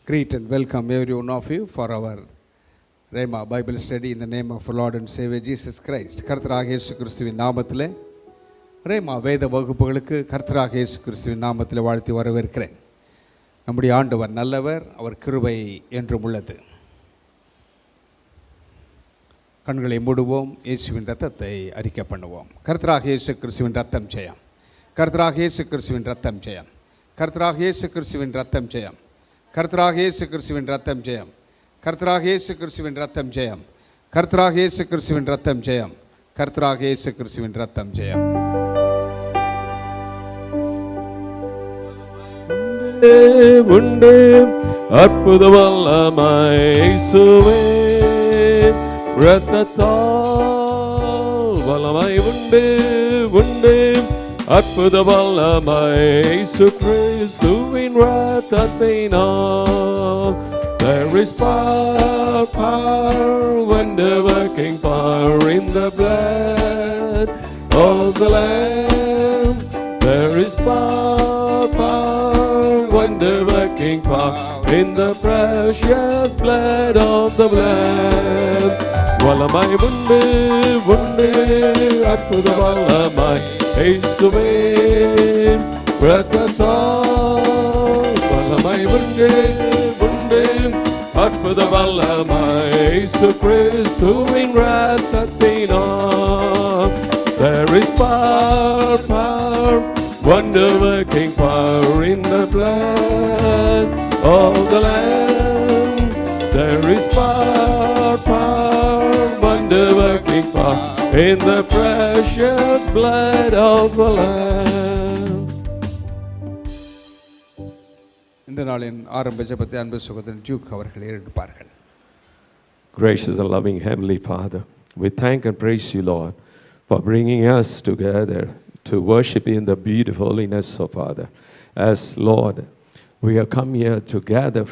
Greet and welcome every one of you for our Rhema Bible study in the name of our Lord and Savior Jesus Christ. கர்த்தராகிய இயேசு கிறிஸ்துவின் நாமத்திலே rhema வேத வகுப்புகளுக்கு கர்த்தராகிய இயேசு கிறிஸ்துவின் நாமத்திலே வாழ்த்தி வரவேற்கிறேன். நம்முடைய ஆண்டவர் நல்லவர், அவர் கிருபை என்றும் உள்ளது. கண்களை மூடுவோம், இயேசுவின் இரத்தத்தை அறிக்கை பண்ணுவோம். கர்த்தராகிய இயேசு கிறிஸ்துவின் இரத்தம் ஜெயம். கர்த்தராகிய இயேசு கிறிஸ்துவின் இரத்தம் ஜெயம். கர்த்தராகிய இயேசு கிறிஸ்துவின் இரத்தம் ஜெயம். கர்த்தராகிய இயேசு கிறிஸ்துவின் இரத்தம் ஜெயம். கர்த்தராகிய இயேசு கிறிஸ்துவின் இரத்தம் ஜெயம். கர்த்தராகிய இயேசு கிறிஸ்துவின் இரத்தம் ஜெயம். கர்த்தராகிய இயேசு கிறிஸ்துவின் இரத்தம் ஜெயம். உண்டு அற்புத வல்லமை இயேசுவே, இரத்தத்தால் வல்லமை உண்டு உண்டு அற்புத வல்லமை இயேசு கிறிஸ்துவின் இரத்தத்தினால். There is power, power, wonder-working power in the blood of the Lamb. There is power, power, wonder-working power in the precious blood of the Lamb. வல்லமை உண்டு உண்டு அற்புத வல்லமை இயேசுவே, இரத்தத்தால் வல்லமை உண்டு உண்டு அற்புத வல்லமை இயேசு கிறிஸ்துவின் இரத்தத்தினால். There is power, power, wonder-working power in the blood of the Lamb. There is power, power, wonder-working power in the precious blood of the Lamb. இந்த நாளின் ஆரம்ப ஜெபத்தை அன்பு சகோதரன் ஜூக் அவர்கள் ஏறெடுப்பார்கள். Gracious and loving Heavenly Father, we thank and praise you, Lord, for bringing us together to worship in the beautiful holiness of Father. As Lord, we have come here together,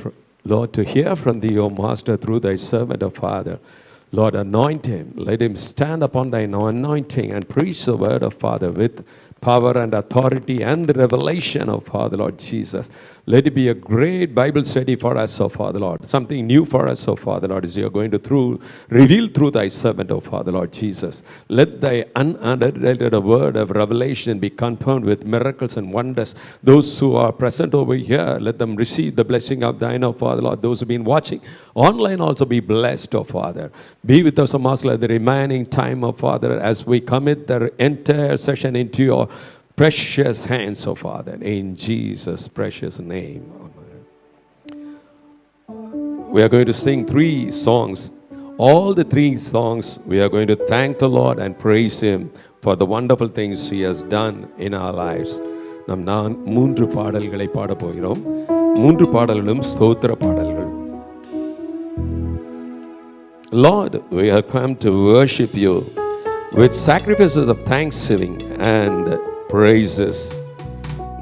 Lord, to hear from thee, O Master, through thy servant, O Father. Lord, anoint him. Let him stand upon thy anointing and preach the word of Father with power and authority and the revelation of Father, Lord Jesus. Let it be a great Bible study for us, O Father, Lord. Something new for us, O Father, Lord, as you are going to reveal through thy servant, O Father, Lord Jesus. Let thy unadulterated word of revelation be confirmed with miracles and wonders. Those who are present over here, let them receive the blessing of thine, O Father, Lord. Those who have been watching online also be blessed, O Father. Be with us, O Master, at the remaining time, O Father, as we commit the entire session into your precious hands, O Father, in Jesus' precious name. Amen. We are going to sing 3 songs. All the 3 songs, we are going to thank the Lord and praise him for the wonderful things he has done in our lives. நாம் 3 பாடல்களை பாட போகிறோம். 3 பாடல்களும் ஸ்தோத்திர பாடல்கள். Lord, we have come to worship you with sacrifices of thanksgiving and praises.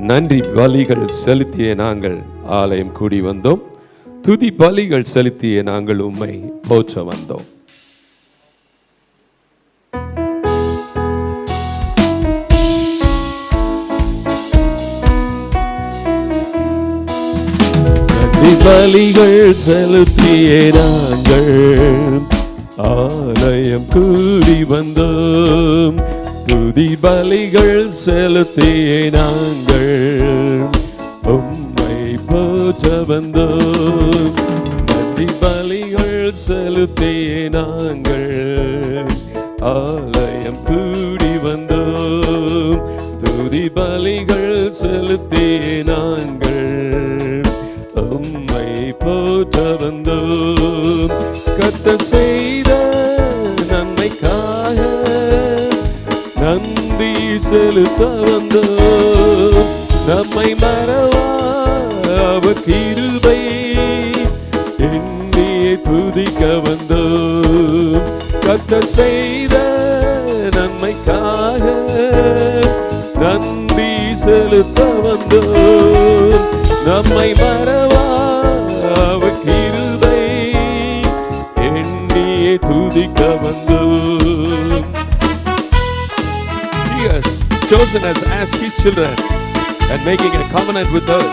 நன்றி பலிகள் செலுத்திய நாங்கள் ஆலயம் கூடி வந்தோம். துதி பலிகள் செலுத்திய நாங்கள் உம்மை போற்ற வந்தோம். நன்றி பலிகள் செலுத்திய நாங்கள் ஆலயம் கூடி வந்தோம். துதி பலிகள் செலுத்திய நாங்கள் உம்மை போற்ற வந்தோம். நன்றி பலிகள் செலுத்திய நாங்கள் ஆலயம் கூடி வந்தோம். துதி பலிகள் செலுத்திய நாங்கள் உம்மை போற்ற வந்தோம். கர்த்தர் செய்த நன்மைக்காக நன்றி செலுத்த வந்தோம். நம்மை மறவா அவர் கிருபை எண்ணியே துதிக்க வந்தோம். கர்த்தர் செய்த நன்மைக்காக நன்றி செலுத்த வந்தோம். நம்மை மறவா அவர் கிருபை எண்ணியே துதிக்க வந்தோம். Yes, chosen us as his children and making a covenant with us.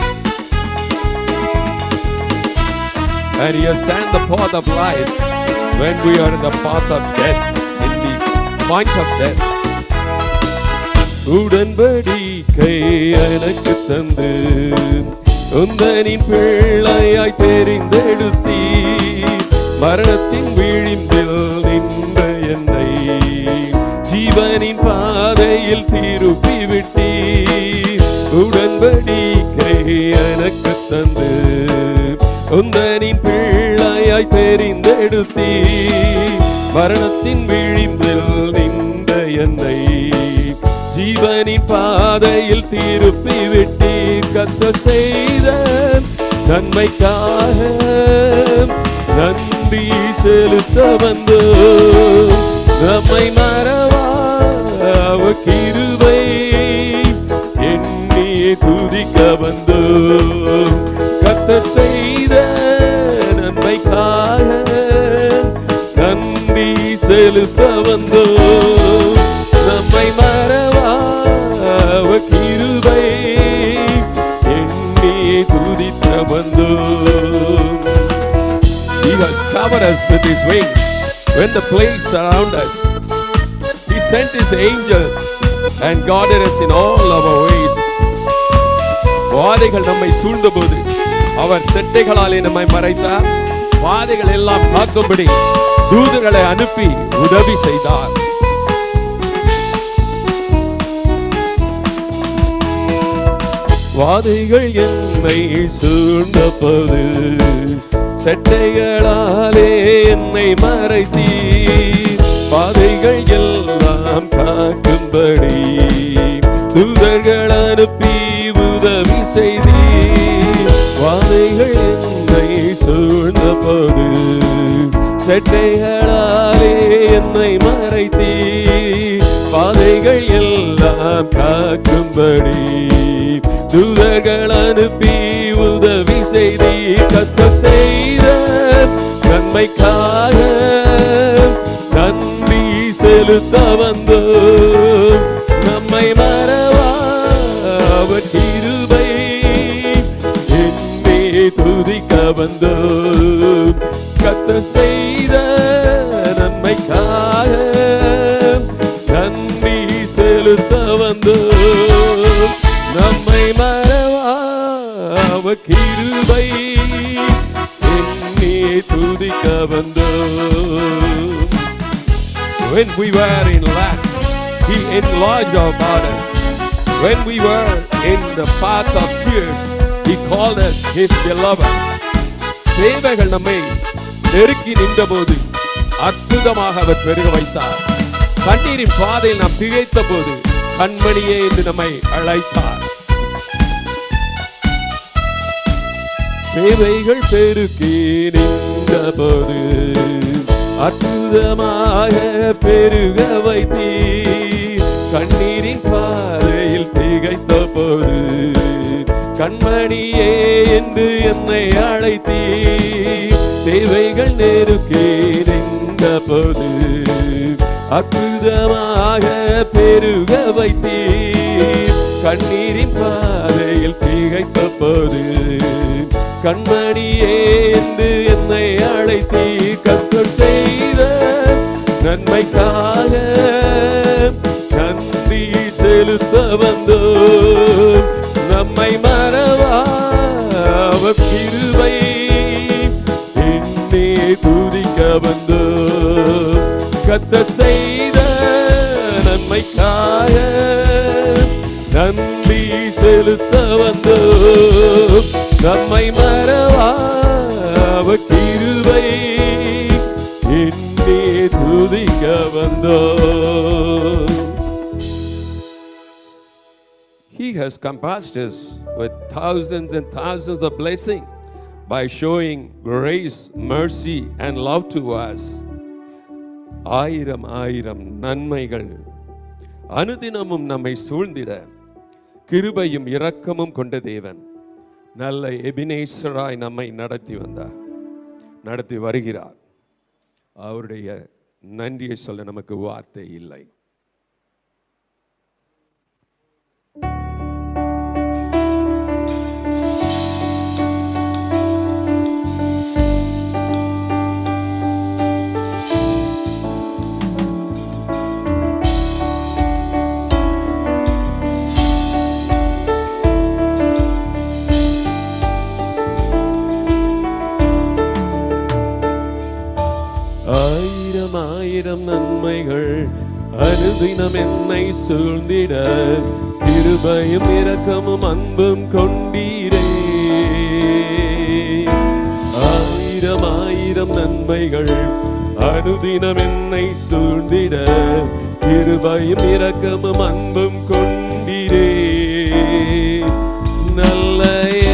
and He has stand the path of life when we are in the path of death, in the point of death. உடன்படிக்கை எனக்கு தந்து உந்தனின் பிள்ளையாய் தெரிந்தெடுத்தீ, மரணத்தின் விளிம்பில் நின்ற என்னை ஜீவனின் பாதையில் திருப்பி விட்டீ. உடன்படிக்கை எனக்கு தந்து உந்தனின் பிள்ளையாய் தெரிந்தெடுத்தீ, மரணத்தின் விளிம்பில் நின்ற என்னை ஜீவனின் பாதையில் திருப்பி விட்டி. கர்த்தர் செய்த நன்மைக்காக நன்றி செலுத்த வந்தோம், நம்மை மறவா அவர் கிருபை எண்ணி துதிக்க வந்தோம். கர்த்தர் செய்த நன்மைக்காக நன்றி செலுத்த வந்தோம், நம்மை மறவா அவர் கிருபை எண்ணி துதிக்க வந்தோம். He has covered us with His wings when the plagues surround us. He sent His angels and guarded us in all our ways. வாதைகள் நம்மை சூழ்ந்தபோது அவர் செட்டைகளாலே நம்மை மறைத்தார். வாதைகள் எல்லாம் காக்கும்படி தூதர்களை அனுப்பி உதவி செய்தார். வாதைகள் என்னை சூழ்ந்தபோது செட்டைகளாலே என்னை மறைத்தீர். வாதைகள் எல்லாம் காக்கும்படி தூதர்கள் அனுப்பி உதவி செய்தீர். வாதைகள் என்னை சூழ்ந்தபோது செட்டைகளாலே என்னை மறைத்தீர். வாதைகள் எல்லாம் காக்கும்படி தூதர்கள் அனுப்பி உதவி செய்தி. கர்த்தர் செய்த நன்மைக்காக நன்றி செலுத்த வந்தோம், நம்மை மறவா அவர் கிருபை எண்ணி துதிக்க வந்தோம். கர்த்தர் செய்த நன்மைக்காக நன்றி செலுத்த வந்தோம், நம்மை மறவா அவர் கிருபை எண்ணி துதிக்க வந்தோம். When we were in lack, He enlarged our borders. When we were in the path of tears, He called us His beloved. தேவைகள் நம்மை நெருக்கி நின்றபோது அற்புதமாக அவர் பெருக வைத்தார். கண்ணீரின் பாதையில் நாம் திகைத்த போது கண்மணியே என்று நம்மை அழைத்தார். தேவைகள் பெருக்கி நின்றபோது அற்புதமாக பெருக வைத்தீர். கண்ணீரின் பாதையில் திகைத்த போது கண்மணியே என்று என்னை அழைத்தீர். தேவைகள் நெருக்கி நின்றபோது அற்புதமாக பெருக வைத்தீர். கண்ணீரின் பாதையில் திகைத்த போது கண்மணியே என்று என்னை அழைத்தீர். கர்த்தர் செய்த நன்மைக்காக நன்றி செலுத்த வந்தோம், நம்மை மறவா அவர் கிருபை எண்ணி துதிக்க வந்தோம். கர்த்தர் செய்த நன்மைக்காக நன்றி செலுத்த வந்தோம், நம்மை மறவா அவர் கிருபை எண்ணி துதிக்க வந்தோம். He has compassed us with thousands and thousands of blessings by showing grace, mercy and love to us. ஆயிரம் ஆயிரம் நன்மைகள் அனுதினமும் நம்மை சூழ்ந்திட கிருபையும் இரக்கமும் கொண்ட தேவன் நல்ல எபினேசராய் நம்மை நடத்தி வருகிறார். அவருடைய நன்றியை சொல்ல நமக்கு வார்த்தை இல்லை. அனுதினம் என்னை சூழ்ந்திட கிருபையும் இரக்கமும் அன்பும் கொண்டீரே. ஆயிரம் ஆயிரம் நன்மைகள் அனுதினம் என்னை சூழ்ந்திட கிருபையும் இரக்கமும் அன்பும் கொண்டீரே. நல்ல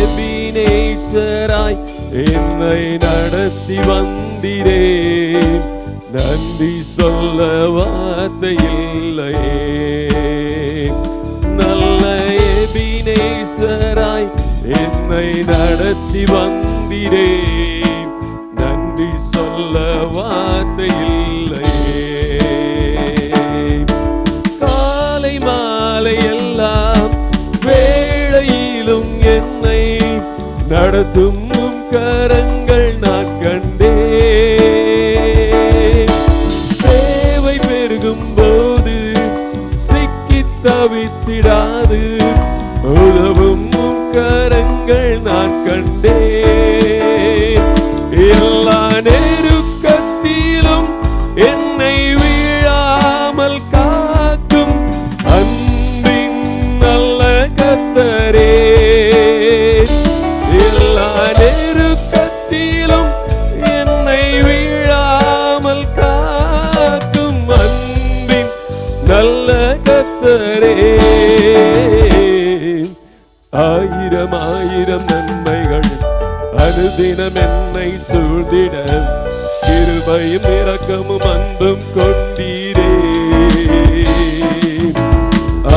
எபினேசராய் என்னை நடத்தி வந்தீரே. நன்றி சொல்ல வார்த்தை இல்லையே. நல்ல எபினேசராய் என்னை நடத்தி வந்தீரே. நன்றி சொல்ல வார்த்தை இல்லையே. காலை மாலை எல்லாம் வேளையிலும் என்னை நடத்தும் கரங்கள் நான் கண்டேன். தேவை பெருகும் போது சிக்கி தவித்திடாது உதவும் கரங்கள் நான் கண்டேன். எல்லா நெருக்கத்திலும் என்னை வீழாமல் காக்கும் அன்பின் நல்ல கர்த்தரே. எல்லா நெருக்கத்திலும் என்னை வீழாமல் காக்கும் அன்பின் நல்ல கர்த்தரே. ஆயிரம் ஆயிரம் நன்மைகள் அனுதினம் என்னை சூழ்ந்திட கிருபையும் இரக்கமும் அன்பும் கொண்டீரே.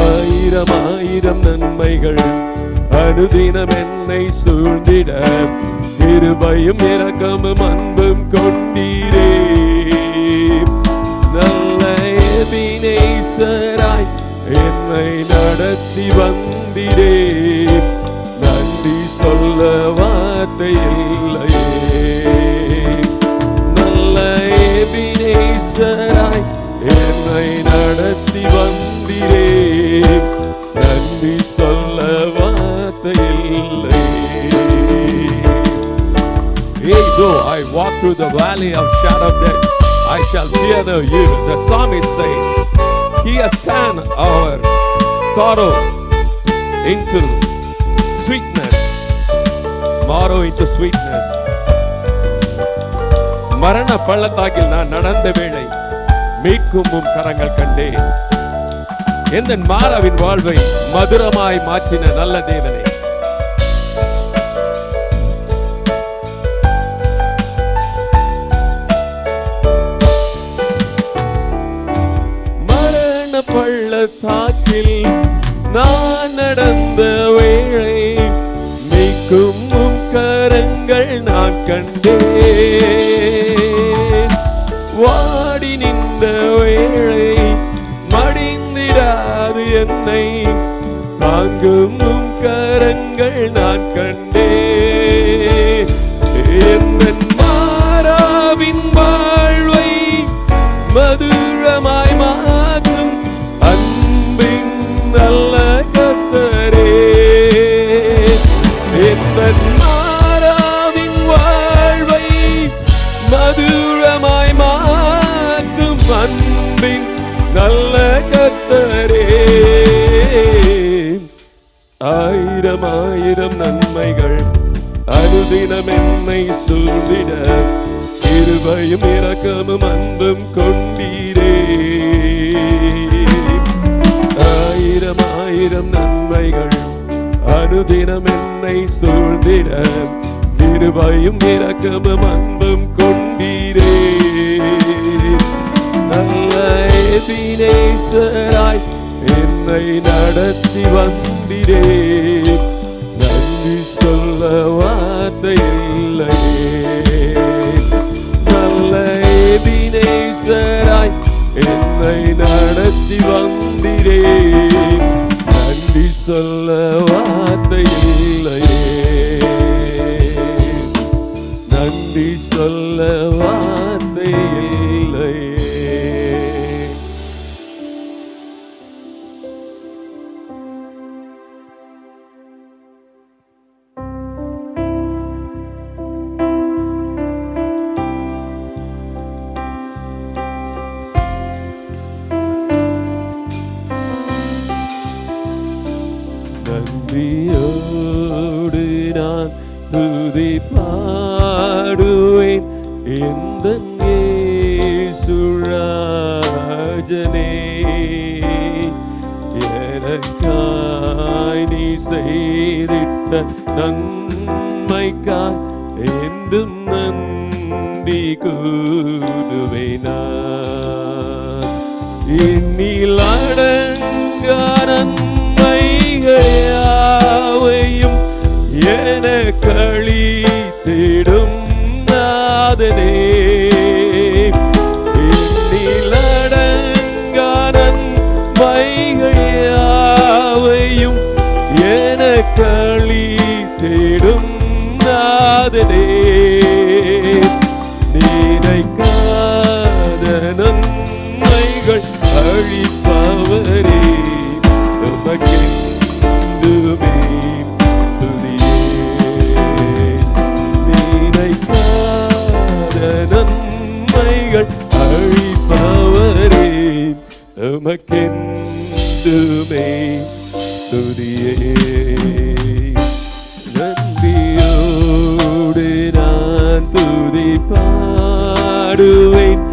ஆயிரம் ஆயிரம் நன்மைகள் அனுதினம் என்னை சூழ்ந்திட கிருபையும் இரக்கமும் அன்பும் கொண்டீரே. நல்ல எபினேசராய் என்னை நடத்தி வந்தீரே. நன்றி சொல்ல வார்த்தை இல்லையே. நல்ல எபினேசராய் என்னை நடத்தி வந்தீரே. நன்றி சொல்ல வார்த்தை இல்லையே. Yea, though I walk through the valley of shadow of death, I shall fear no evil. The psalmist says, He has turned our sorrow into sweetness, sorrow into sweetness. மரண பள்ளத்தாக்கில் நான் நடந்த வேளை மீட்கும் கரங்கள் கண்டேன். எந்த மாறாவின் வாழ்வை மதுரமாய் மாற்றின நல்ல தேவனே. மரண பள்ளத்தாக்கில் நான் நடந்த வேளை மீட்கும் கரங்கள் நான் கண்டேன். வாடி நின்ற வேளை மடிந்திடாது என்னை தாங்கும் கரங்கள் நான் கண்டேன். என் மாறாவின் வாழ்வை மதுரமாய் மாற்றும் அன்பின் நல்ல கர்த்தரே. என் மாறாவின் வாழ்வை மதுரமாய் மாற்றும் அன்பின் நல்ல கர்த்தரே. ஆயிரம் ஆயிரம் நன்மைகள் அனுதினம் என்னை சூழ்ந்திட கிருபையும் இரக்கமும் அன்பும் கொண்டீரே. ஆயிரம் ஆயிரம் நன்மைகள் அனுதினம் என்னை சூழ்ந்திட கிருபையும் இரக்கமும் அன்பும் கொண்டீரே. நல்ல எபினேசராய் என்னை நடத்தி வந்தீரே. நன்றி சொல்ல வார்த்தை இல்லையே. நல்ல எபினேசராய் என்னை நடத்தி வந்தீரே. நன்றி சொல்ல வார்த்தை இல்லையே. நன்றி சொல்ல வார்த்தை இல்லையே. துதி பாடுவேன் எந்தன் இயேசு ராஜனே. எனக்காய் நீ செய்திட்ட நன்மைக்காய் என்றும் நன்றி கூறுவேன் நான். எண்ணில் அடங்கா நன்மைகள் யாவையும் எனக்களித்திடும் நாதனே. எண்ணில் அடங்கா நன்மைகள் யாவையும் எனக்களித்திடும் நாதனே. நினைக்காத நன்மைகள் அழிப்பவரே, உமக்கென்றுமே துதியே. நினைக்காத நன்மைகள் அழிப்பவரே, உமக்கென்றுமே துதியே. நன்றியோடு நான் துதி பாடுவேன்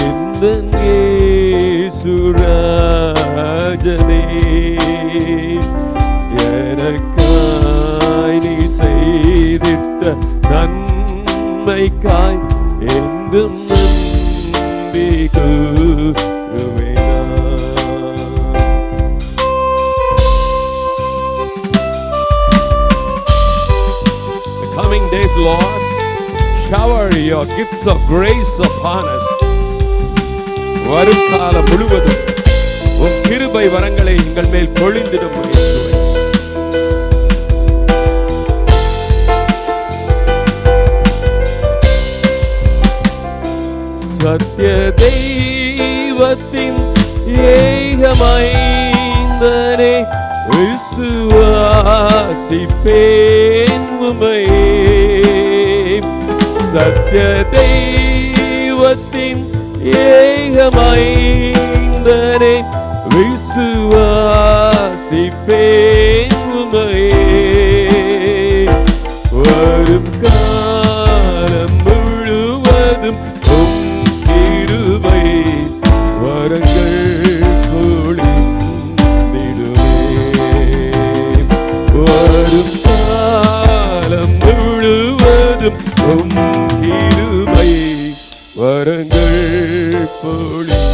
எந்தன் இயேசு ராஜனே. எனக்காய் நீ செய்திட்ட நன்மைக்காய் என்றும் நன்றி கூறுவேன் நான். Coming days, Lord, shower your gifts of grace upon us. வரும் காலம் முழுவதும் உன் கிருபை வரங்களை எங்கள் மேல் பொழிந்திடும் இயேசுவே. சத்திய தெய்வத்தின் ஏகமைந்தனே, விசுவாசிப்பேன் உம்மையே. சத்திய தெய்வத்தின் ஏகமைந்தனே, விசுவாசிப்பேன் உம்மையே. வரும் காலம் முழுவதும் உம் கிருபை வரங்கள் பொழிந்திடுமே. வரும் காலம் முழுவதும் உம் கிருபை வரங்கள் பொழிந்திடுமே.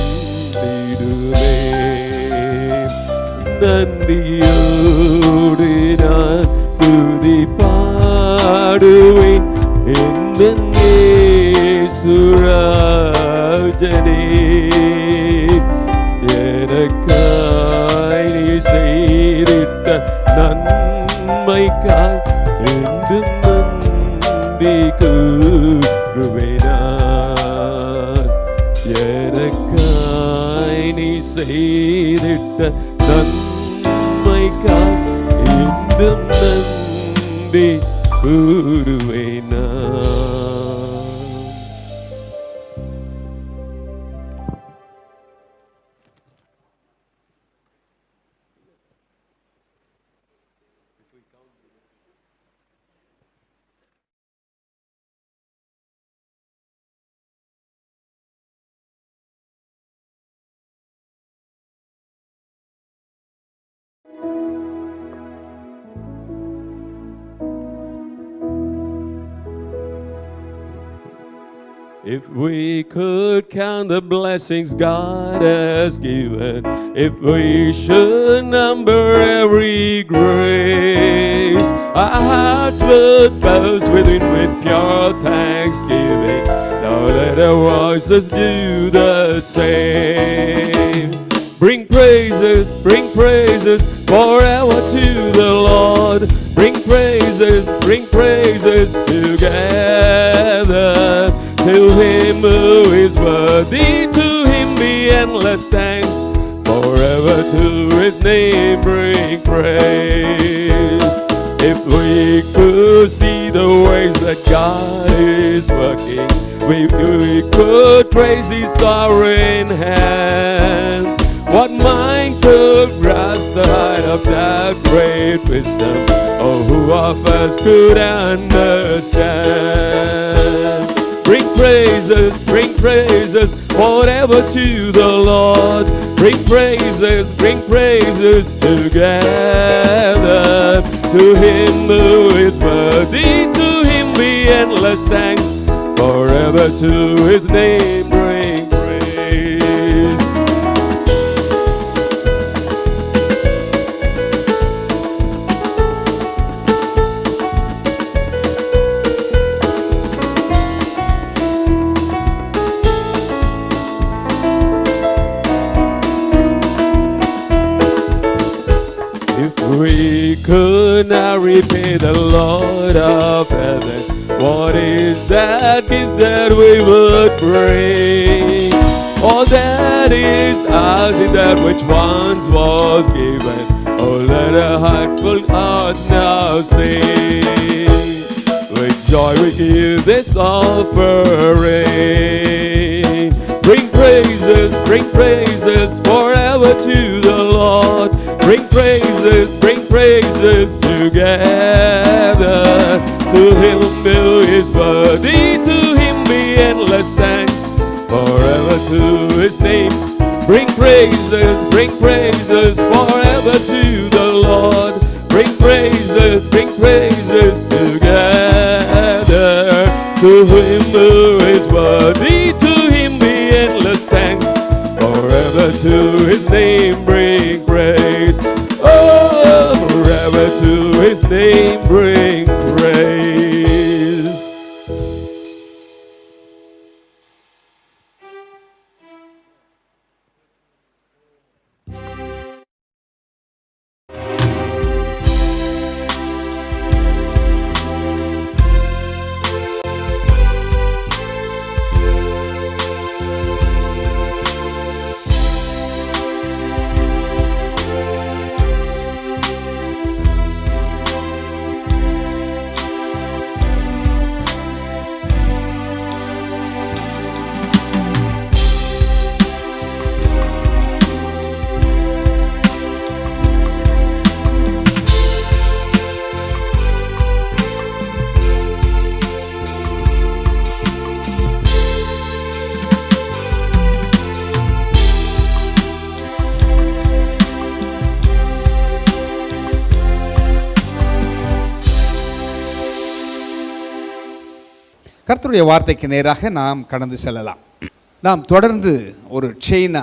நன்றியோடு நான் துதி பாடுவேன் எந்தன் இயேசு ராஜனே. எனக்காய் நீ செய்திட்ட நன்மைக்காய் என்றும் நன்றி கூறுவேன் நான். எனக்காய் நீ செய்திட்ட நன்மைக்காய் என்றும் நன்றி கூறுவேன் நான். If we could count the blessings God has given, if we should number every grace, our hearts would boast within with pure thanksgiving. Now let our voices do the same. Bring praises forever to the Lord. Bring praises together. To him who is worthy, to him be endless thanks. Forever to his name bring praise. If we could see the ways that God is working, we could praise his sovereign hand. What mind could grasp the height of that great wisdom. Oh, who of us could understand? Bring praises forever to the Lord. Bring praises together to Him who is worthy. To Him be endless thanks, forever to His name bring praise. If we could not repay the Lord of heaven, what is that gift that we would bring? All that is ours is that which once was given. Oh, let a heartful heart now sing. With joy we give this offering. Bring praises forever to the Lord. Bring praises together to Him who is worthy. To Him be endless thanks, forever to His name. Bring praises forever to the Lord. Bring praises together to Him who is worthy. To Him be endless thanks, forever to His name bring praise. Oh, forever to His name bring praise. கர்த்தருடைய வார்த்தைக்கு நேராக நாம் கடந்து செல்லலாம். நாம் தொடர்ந்து ஒரு செயினா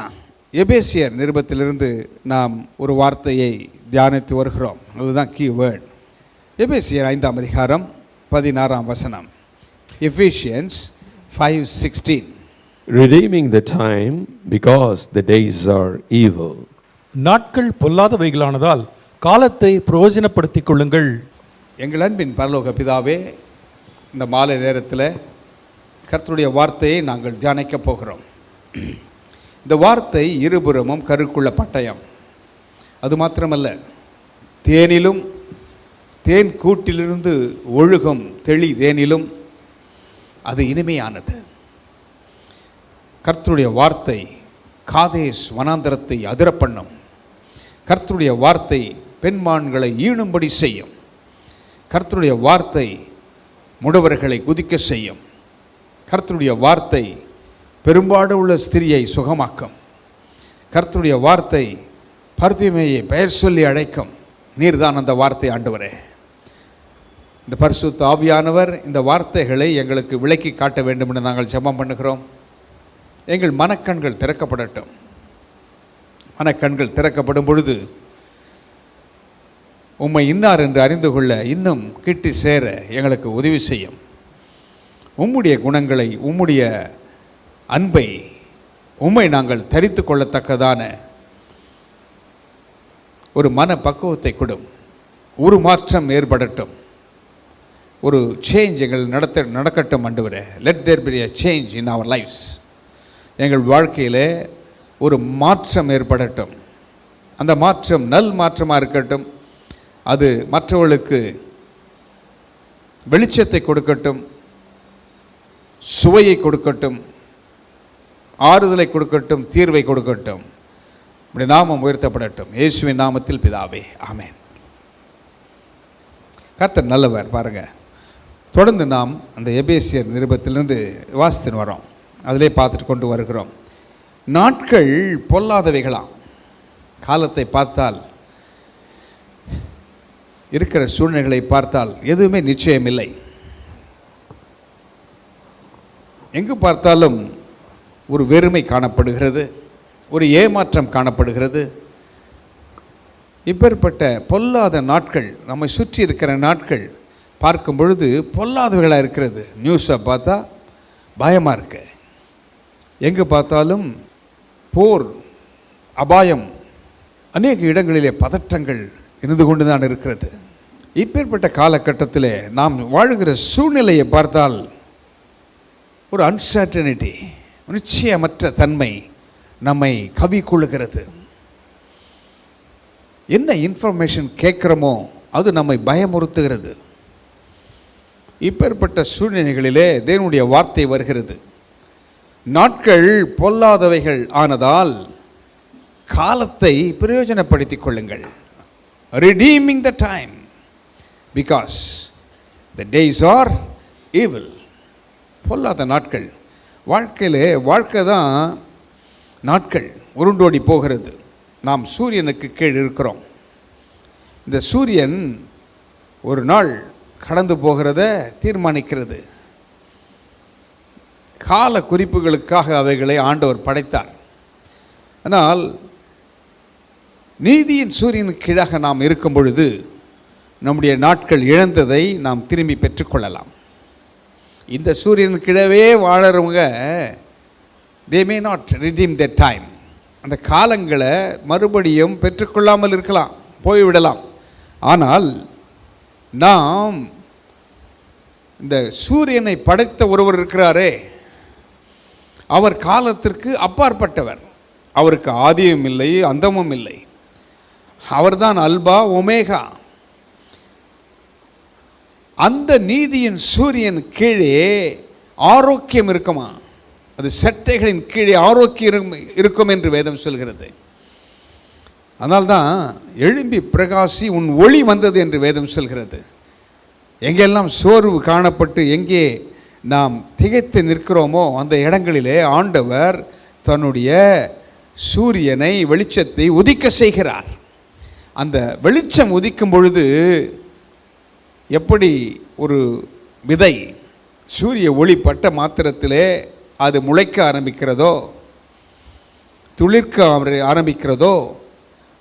எபேசியர் நிருபத்திலிருந்து நாம் ஒரு வார்த்தையை தியானித்து வருகிறோம். அதுதான் கீ வேர்ட். எபேசியர் 5ஆம் அதிகாரம் 16ஆம் வசனம். Ephesians 5:16. Redeeming the time because the days are evil. நாட்கள் பொல்லாதவைகளானதால் காலத்தை பிரயோஜனப்படுத்திக் கொள்ளுங்கள். எங்கள் அன்பின் பரலோக பிதாவே, இந்த மாலை நேரத்தில் கர்த்தருடைய வார்த்தையை நாங்கள் தியானிக்கப் போகிறோம். இந்த வார்த்தை இருபுறமும் கருக்குள்ள பட்டயம். அது மாத்திரமல்ல, தேனிலும் தேன் கூட்டிலிருந்து ஒழுகும் தெளி தேனிலும் அது இனிமையானது. கர்த்தருடைய வார்த்தை காதேஸ் வனாந்தரத்தை அதிர பண்ணும். கர்த்தருடைய வார்த்தை பெண்மான்களை ஈணும்படி செய்யும். கர்த்தருடைய வார்த்தை முடவர்களை குதிக்க செய்யும். கர்த்தருடைய வார்த்தை பெரும்பாடு உள்ள ஸ்திரியை சுகமாக்கும். கர்த்தருடைய வார்த்தை பர்திமேயை பெயர் சொல்லி அழைக்கும். நீர்தான் அந்த வார்த்தை ஆண்டவரே. இந்த பரிசுத்த ஆவியானவர் இந்த வார்த்தைகளை எங்களுக்கு விளக்கி காட்ட வேண்டும் என்று நாங்கள் ஜெபம் பண்ணுகிறோம். எங்கள் மனக்கண்கள் திறக்கப்படட்டும். மனக்கண்கள் திறக்கப்படும் பொழுது உம்மை இன்னார் என்று அறிந்து கொள்ள இன்னும் கிட்டி சேர எங்களுக்கு உதவி செய்யும். உம்முடைய குணங்களை, உம்முடைய அன்பை, உம்மை நாங்கள் தரித்து கொள்ளத்தக்கதான ஒரு மன பக்குவத்தை கொடும். ஒரு மாற்றம் ஏற்படட்டும். ஒரு சேஞ்ச் எங்கள் நடக்கட்டும் ஆண்டவரே. Let there be a change in our lifes. எங்கள் வாழ்க்கையில் ஒரு மாற்றம் ஏற்படட்டும். அந்த மாற்றம் நல் மாற்றமாக இருக்கட்டும். அது மற்றவர்களுக்கு வெளிச்சத்தை கொடுக்கட்டும், சுவையை கொடுக்கட்டும், ஆறுதலை கொடுக்கட்டும், தீர்வை கொடுக்கட்டும். உம்முடைய நாமம் உயர்த்தப்படட்டும். இயேசுவின் நாமத்தில் பிதாவே, ஆமென். கர்த்தர் நல்லவர். பாருங்க, தொடர்ந்து நாம் அந்த எபேசியர் நிருபத்திலிருந்து வாசித்து வரோம். அதிலே பார்த்துட்டு கொண்டு வருகிறோம். நாட்கள் பொல்லாதவைகளாம். காலத்தை பார்த்தால், இருக்கிற சூழ்நிலைகளை பார்த்தால் எதுவுமே நிச்சயமில்லை. எங்கு பார்த்தாலும் ஒரு வெறுமை காணப்படுகிறது, ஒரு ஏமாற்றம் காணப்படுகிறது. இப்பேற்பட்ட பொல்லாத நாட்கள், நம்மை சுற்றி இருக்கிற நாட்கள் பார்க்கும் பொழுது பொல்லாதவைகளாக இருக்கிறது. நியூஸை பார்த்தா பயமாக இருக்கு. எங்கு பார்த்தாலும் போர், அபாயம், அநேக இடங்களிலே பதற்றங்கள் இருந்து கொண்டு தான் இருக்கிறது. இப்பேற்பட்ட காலகட்டத்தில் நாம் வாழுகிற சூழ்நிலையை பார்த்தால் ஒரு அன்சர்டனிட்டி, நிச்சயமற்ற தன்மை நம்மை கவி கொள்ளுகிறது. என்ன இன்ஃபர்மேஷன் கேட்குறோமோ அது நம்மை பயமுறுத்துகிறது. இப்பேற்பட்ட சூழ்நிலைகளிலே தேவனுடைய வார்த்தை வருகிறது. நாட்கள் பொல்லாதவைகள் ஆனதால் காலத்தை பிரயோஜனப்படுத்திக் கொள்ளுங்கள். Redeeming the time because the days are evil. பொல்லாத நாட்கள். வாழ்க்கையிலே வாழ்க்கை தான் நாட்கள் உருண்டோடி போகிறது. நாம் சூரியனுக்கு கீழ் இருக்கிறோம். இந்த சூரியன் ஒரு நாள் கடந்து போகிறத தீர்மானிக்கிறது. கால குறிப்புகளுக்காக அவைகளை ஆண்டவர் படைத்தார். ஆனால் நீதியின் சூரியனுக்கு கீழாக நாம் இருக்கும் பொழுது நம்முடைய நாட்கள் இழந்ததை நாம் திரும்பி பெற்றுக்கொள்ளலாம். இந்த சூரியனுக்கு கீழவே வாழறவங்க they may not redeem their time. அந்த காலங்களை மறுபடியும் பெற்றுக்கொள்ளாமல் இருக்கலாம், போய்விடலாம். ஆனால் நாம் இந்த சூரியனை படைத்த ஒருவர் இருக்கிறாரே, அவர் காலத்திற்கு அப்பாற்பட்டவர். அவருக்கு ஆதியும் இல்லை, அந்தமும் இல்லை. அவர்தான் அல்பா ஒமேகா. அந்த நீதியின் சூரியன் கீழே ஆரோக்கியம் இருக்குமா? அது சட்டைகளின் கீழே ஆரோக்கியம் இருக்கும் என்று வேதம் சொல்கிறது. அதனால்தான் எழும்பி பிரகாசி உன் ஒளி வந்தது என்று வேதம் சொல்கிறது. எங்கெல்லாம் சோர்வு காணப்பட்டு எங்கே நாம் திகைத்து நிற்கிறோமோ அந்த இடங்களிலே ஆண்டவர் தன்னுடைய சூரியனை, வெளிச்சத்தை உதிக்க செய்கிறார். அந்த வெளிச்சம் உதிக்கும் பொழுது எப்படி ஒரு விதை சூரிய ஒளி பட்ட மாத்திரத்திலே அது முளைக்க ஆரம்பிக்கிறதோ, துளிர்க்க ஆரம்பிக்கிறதோ,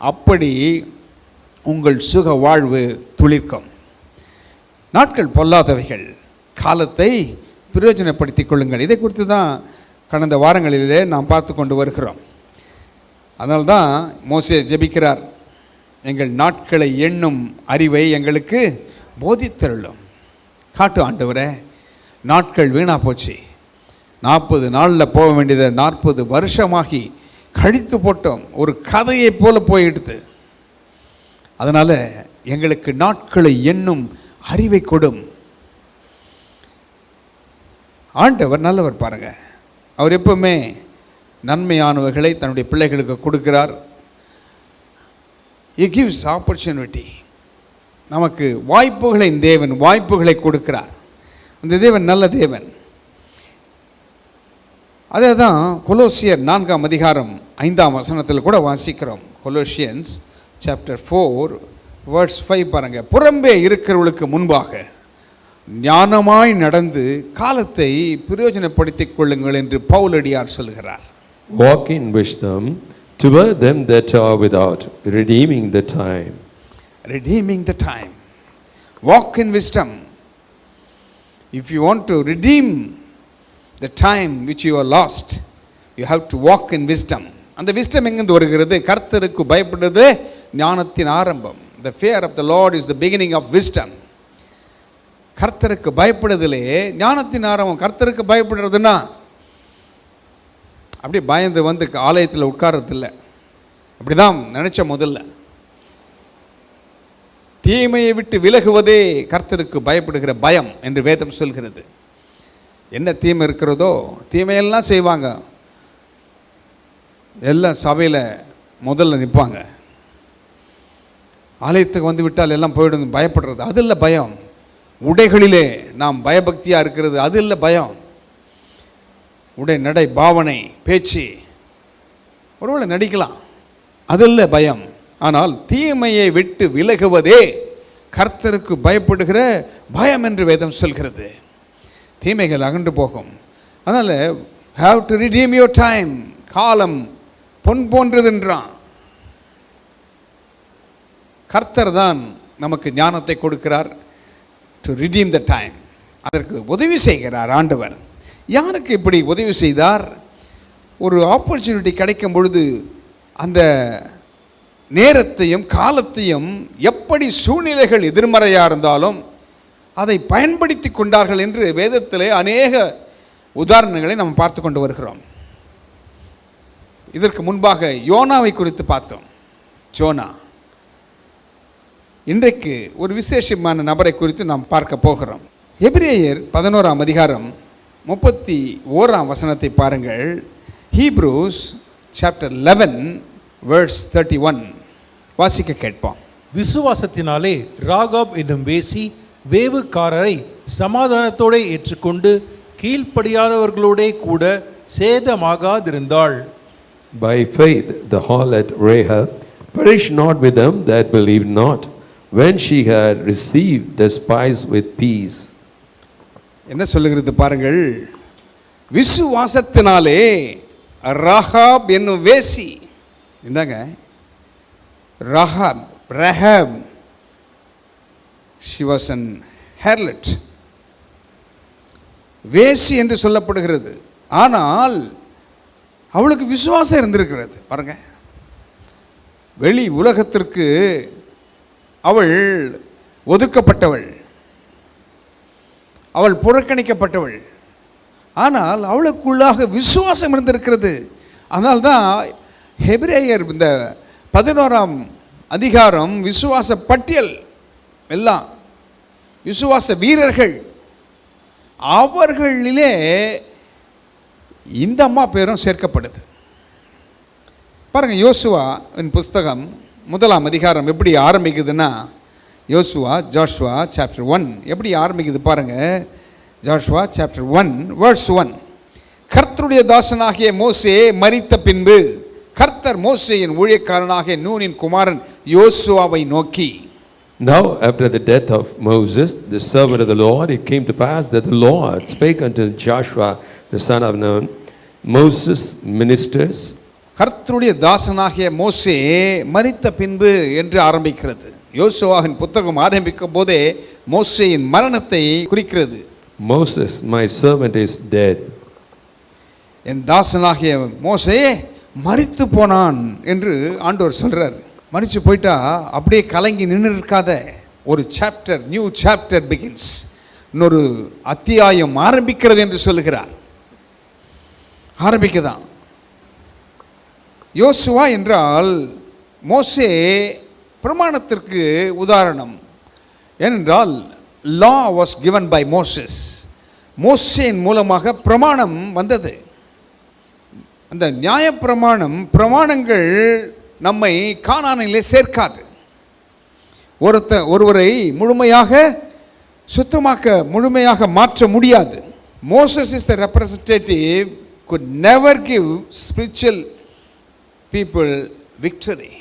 அப்படி உங்கள் சுக வாழ்வு துளிர்க்கும். நாட்கள் பொல்லாதவைகள், காலத்தை பிரயோஜனப்படுத்திக் கொள்ளுங்கள். இதை குறித்து தான் கடந்த வாரங்களிலே நாம் பார்த்து கொண்டு வருகிறோம். அதனால்தான் மோசே ஜெபிக்கிறார், எங்கள் நாட்களை எண்ணும் அறிவை எங்களுக்கு போதித்தருளும். காட்டு ஆண்டவரே, நாட்கள் வீணா போச்சு. 40 நாளில் போக வேண்டியதை 40 வருஷமாகி கழித்து போட்டோம். ஒரு கதையை போல போயிடுது. அதனால் எங்களுக்கு நாட்களை எண்ணும் அறிவை கொடும். ஆண்டவர் நல்லவர். பாருங்க, அவர் எப்பவுமே நன்மையானவர்களை தன்னுடைய பிள்ளைகளுக்கு கொடுக்கிறார். He gives opportunity. நமக்கு வாய்ப்புகளை தேவன் வாய்ப்புகளை கொடுக்கிறார். அந்த தேவன் நல்ல தேவன். அதே தான் கொலோசியர் 4ஆம் அதிகாரம் 5ஆம் வசனத்தில் கூட வாசிக்கிறோம். கொலோசியன்ஸ் சாப்டர் 4 வேர்ஸ் 5 பாருங்க. புறம்பே இருக்கிறவர்களுக்கு முன்பாக ஞானமாய் நடந்து காலத்தை பிரயோஜனப்படுத்திக் கொள்ளுங்கள் என்று பவுலடியார் சொல்கிறார். Walk in wisdom toward them that are without, redeeming the time. Redeeming the time. Walk in wisdom. If you want to redeem the time which you are lost, you have to walk in wisdom. அந்த wisdom எங்கிருந்து வருகிறது? கர்த்தருக்கு பயப்படுவது ஞானத்தின் ஆரம்பம். The fear of the Lord is the beginning of wisdom. கர்த்தருக்கு பயப்படுதலே ஞானத்தின் ஆரம்பம். கர்த்தருக்கு பயப்படுறதுன்னா அப்படியே பயந்து வந்து ஆலயத்தில் உட்கார்றதில்ல. அப்படி தான் நினச்ச முதல்ல. தீமையை விட்டு விலகுவதே கர்த்தருக்கு பயப்படுகிற பயம் என்று வேதம் சொல்கிறது. என்ன தீமை இருக்கிறதோ தீமையெல்லாம் செய்வாங்க. எல்லாம் சபையில் முதல்ல நிற்பாங்க. ஆலயத்துக்கு வந்து விட்டால் எல்லாம் போயிடும் பயப்படுறது, அது இல்லை பயம். உடைகளிலே நாம் பயபக்தியாக இருக்கிறது, அது இல்லை பயம். உடை, நடை, பாவனை, பேச்சு ஒருவேளை நடிக்கலாம், அது இல்லை பயம். ஆனால் தீமையை விட்டு விலகுவதே கர்த்தருக்கு பயப்படுகிற பயம் என்று வேதம் சொல்கிறது. தீமைகள் அகன்று போகும். அதனால் have to redeem your time. காலம் பொன் போன்றதுன்றான். கர்த்தர் தான் நமக்கு ஞானத்தை கொடுக்கிறார். To redeem the time. அதற்கு உதவி செய்கிறார் ஆண்டவர். யாருக்கு இப்படி உதவி செய்தார்? ஒரு ஆப்பர்ச்சுனிட்டி கிடைக்கும் பொழுது அந்த நேரத்தையும் காலத்தையும் எப்படி சூழ்நிலைகள் எதிர்மறையாக இருந்தாலும் அதை பயன்படுத்தி கொண்டார்கள் என்று வேதத்திலே அநேக உதாரணங்களை நாம் பார்த்து கொண்டு வருகிறோம். இதற்கு முன்பாக யோனாவை குறித்து பார்த்தோம். ஜோனா. இன்றைக்கு ஒரு விசேஷமான நபரை குறித்து நாம் பார்க்க போகிறோம். எபிரேயர் 11ஆம் அதிகாரம் 31ஆம் வசனத்தை பாருங்கள். ஹீப்ரூஸ் சாப்டர் 11 verse 31 வாசிக்க கேட்போம். விசுவாசத்தினாலே ராகாப் என்னும் வேசி வேவுக்காரரை சமாதானத்தோடு ஏற்றுக்கொண்டு கீழ்ப்படியாதவர்களோடே கூட சேதமாகாதிருந்தாள். By faith the harlot Rahab perished not with them that believed not, when she had received the spies with peace. என்ன சொல்லுகிறது பாருங்கள். விசுவாசத்தினாலே ராகாப் என்னும் வேசி, என்னங்க ரஹாப், she was an harlot, வேசி என்று சொல்லப்படுகிறது. ஆனால் அவளுக்கு விசுவாசம் இருந்திருக்கிறது பாருங்க. வெளி உலகத்திற்கு அவள் ஒதுக்கப்பட்டவள், அவள் புறக்கணிக்கப்பட்டவள். ஆனால் அவளுக்குள்ளாக விசுவாசம் இருந்திருக்கிறது. அதனால்தான் எபிரேயர் இந்த 11ஆம் அதிகாரம் விசுவாச பட்டியல், எல்லாம் விசுவாச வீரர்கள், அவர்களிலே இந்த அம்மா பேரும் சேர்க்கப்படுது பாருங்க. யோசுவாவின் புஸ்தகம் 1ஆம் அதிகாரம் எப்படி ஆரம்பிக்குதுன்னா, ஜோஷுவா சாப்டர் 1 எப்படி ஆரம்பிக்குது பாருங்க. Joshua chapter 1 verse 1. கர்த்தருடைய தாசனாகிய மோசே மரித்த பின்பு கர்த்தர் மோசேயின் ஊழியக்காரனாகிய நூனின் குமாரன் யோசுவாவை நோக்கி. Now after the death of Moses, the servant of the Lord, it came to pass that the Lord spake unto Joshua the son of Nun, Moses' ministers. கர்த்தருடைய தாசனாகிய மோசே மரித்த பின்பு என்று ஆரம்பிக்கிறது. யோசுவாவின் புத்தகம் ஆரம்பிக்கும் போதே மோசேயின் மரணத்தை குறிக்கிறது. Moses, my servant, is dead. என் தாசனாகிய மோசே மரித்து போனான் என்று ஆண்டவர் சொல்றார். மரித்து போயிட்டா அப்படியே கலங்கி நின்று இருக்காத. ஒரு சாப்டர், நியூ சாப்டர் பிகின்ஸ், இன்னொரு அத்தியாயம் ஆரம்பிக்கிறது என்று சொல்லுகிறார். ஆரம்பிக்கதான். யோசுவா என்றால் மோசே பிரமாணத்திற்கு உதாரணம். ஏனென்றால் லா வாஸ் given by Moses. மோசேயின் மூலமாக பிரமாணம் வந்தது. அந்த நியாயப்பிரமாணம், பிரமாணங்கள் நம்மை கானானிலே சேர்க்காது. ஒருவரை முழுமையாக சுத்தமாக்க, முழுமையாக மாற்ற முடியாது. Moses is the representative, could never give spiritual people victory.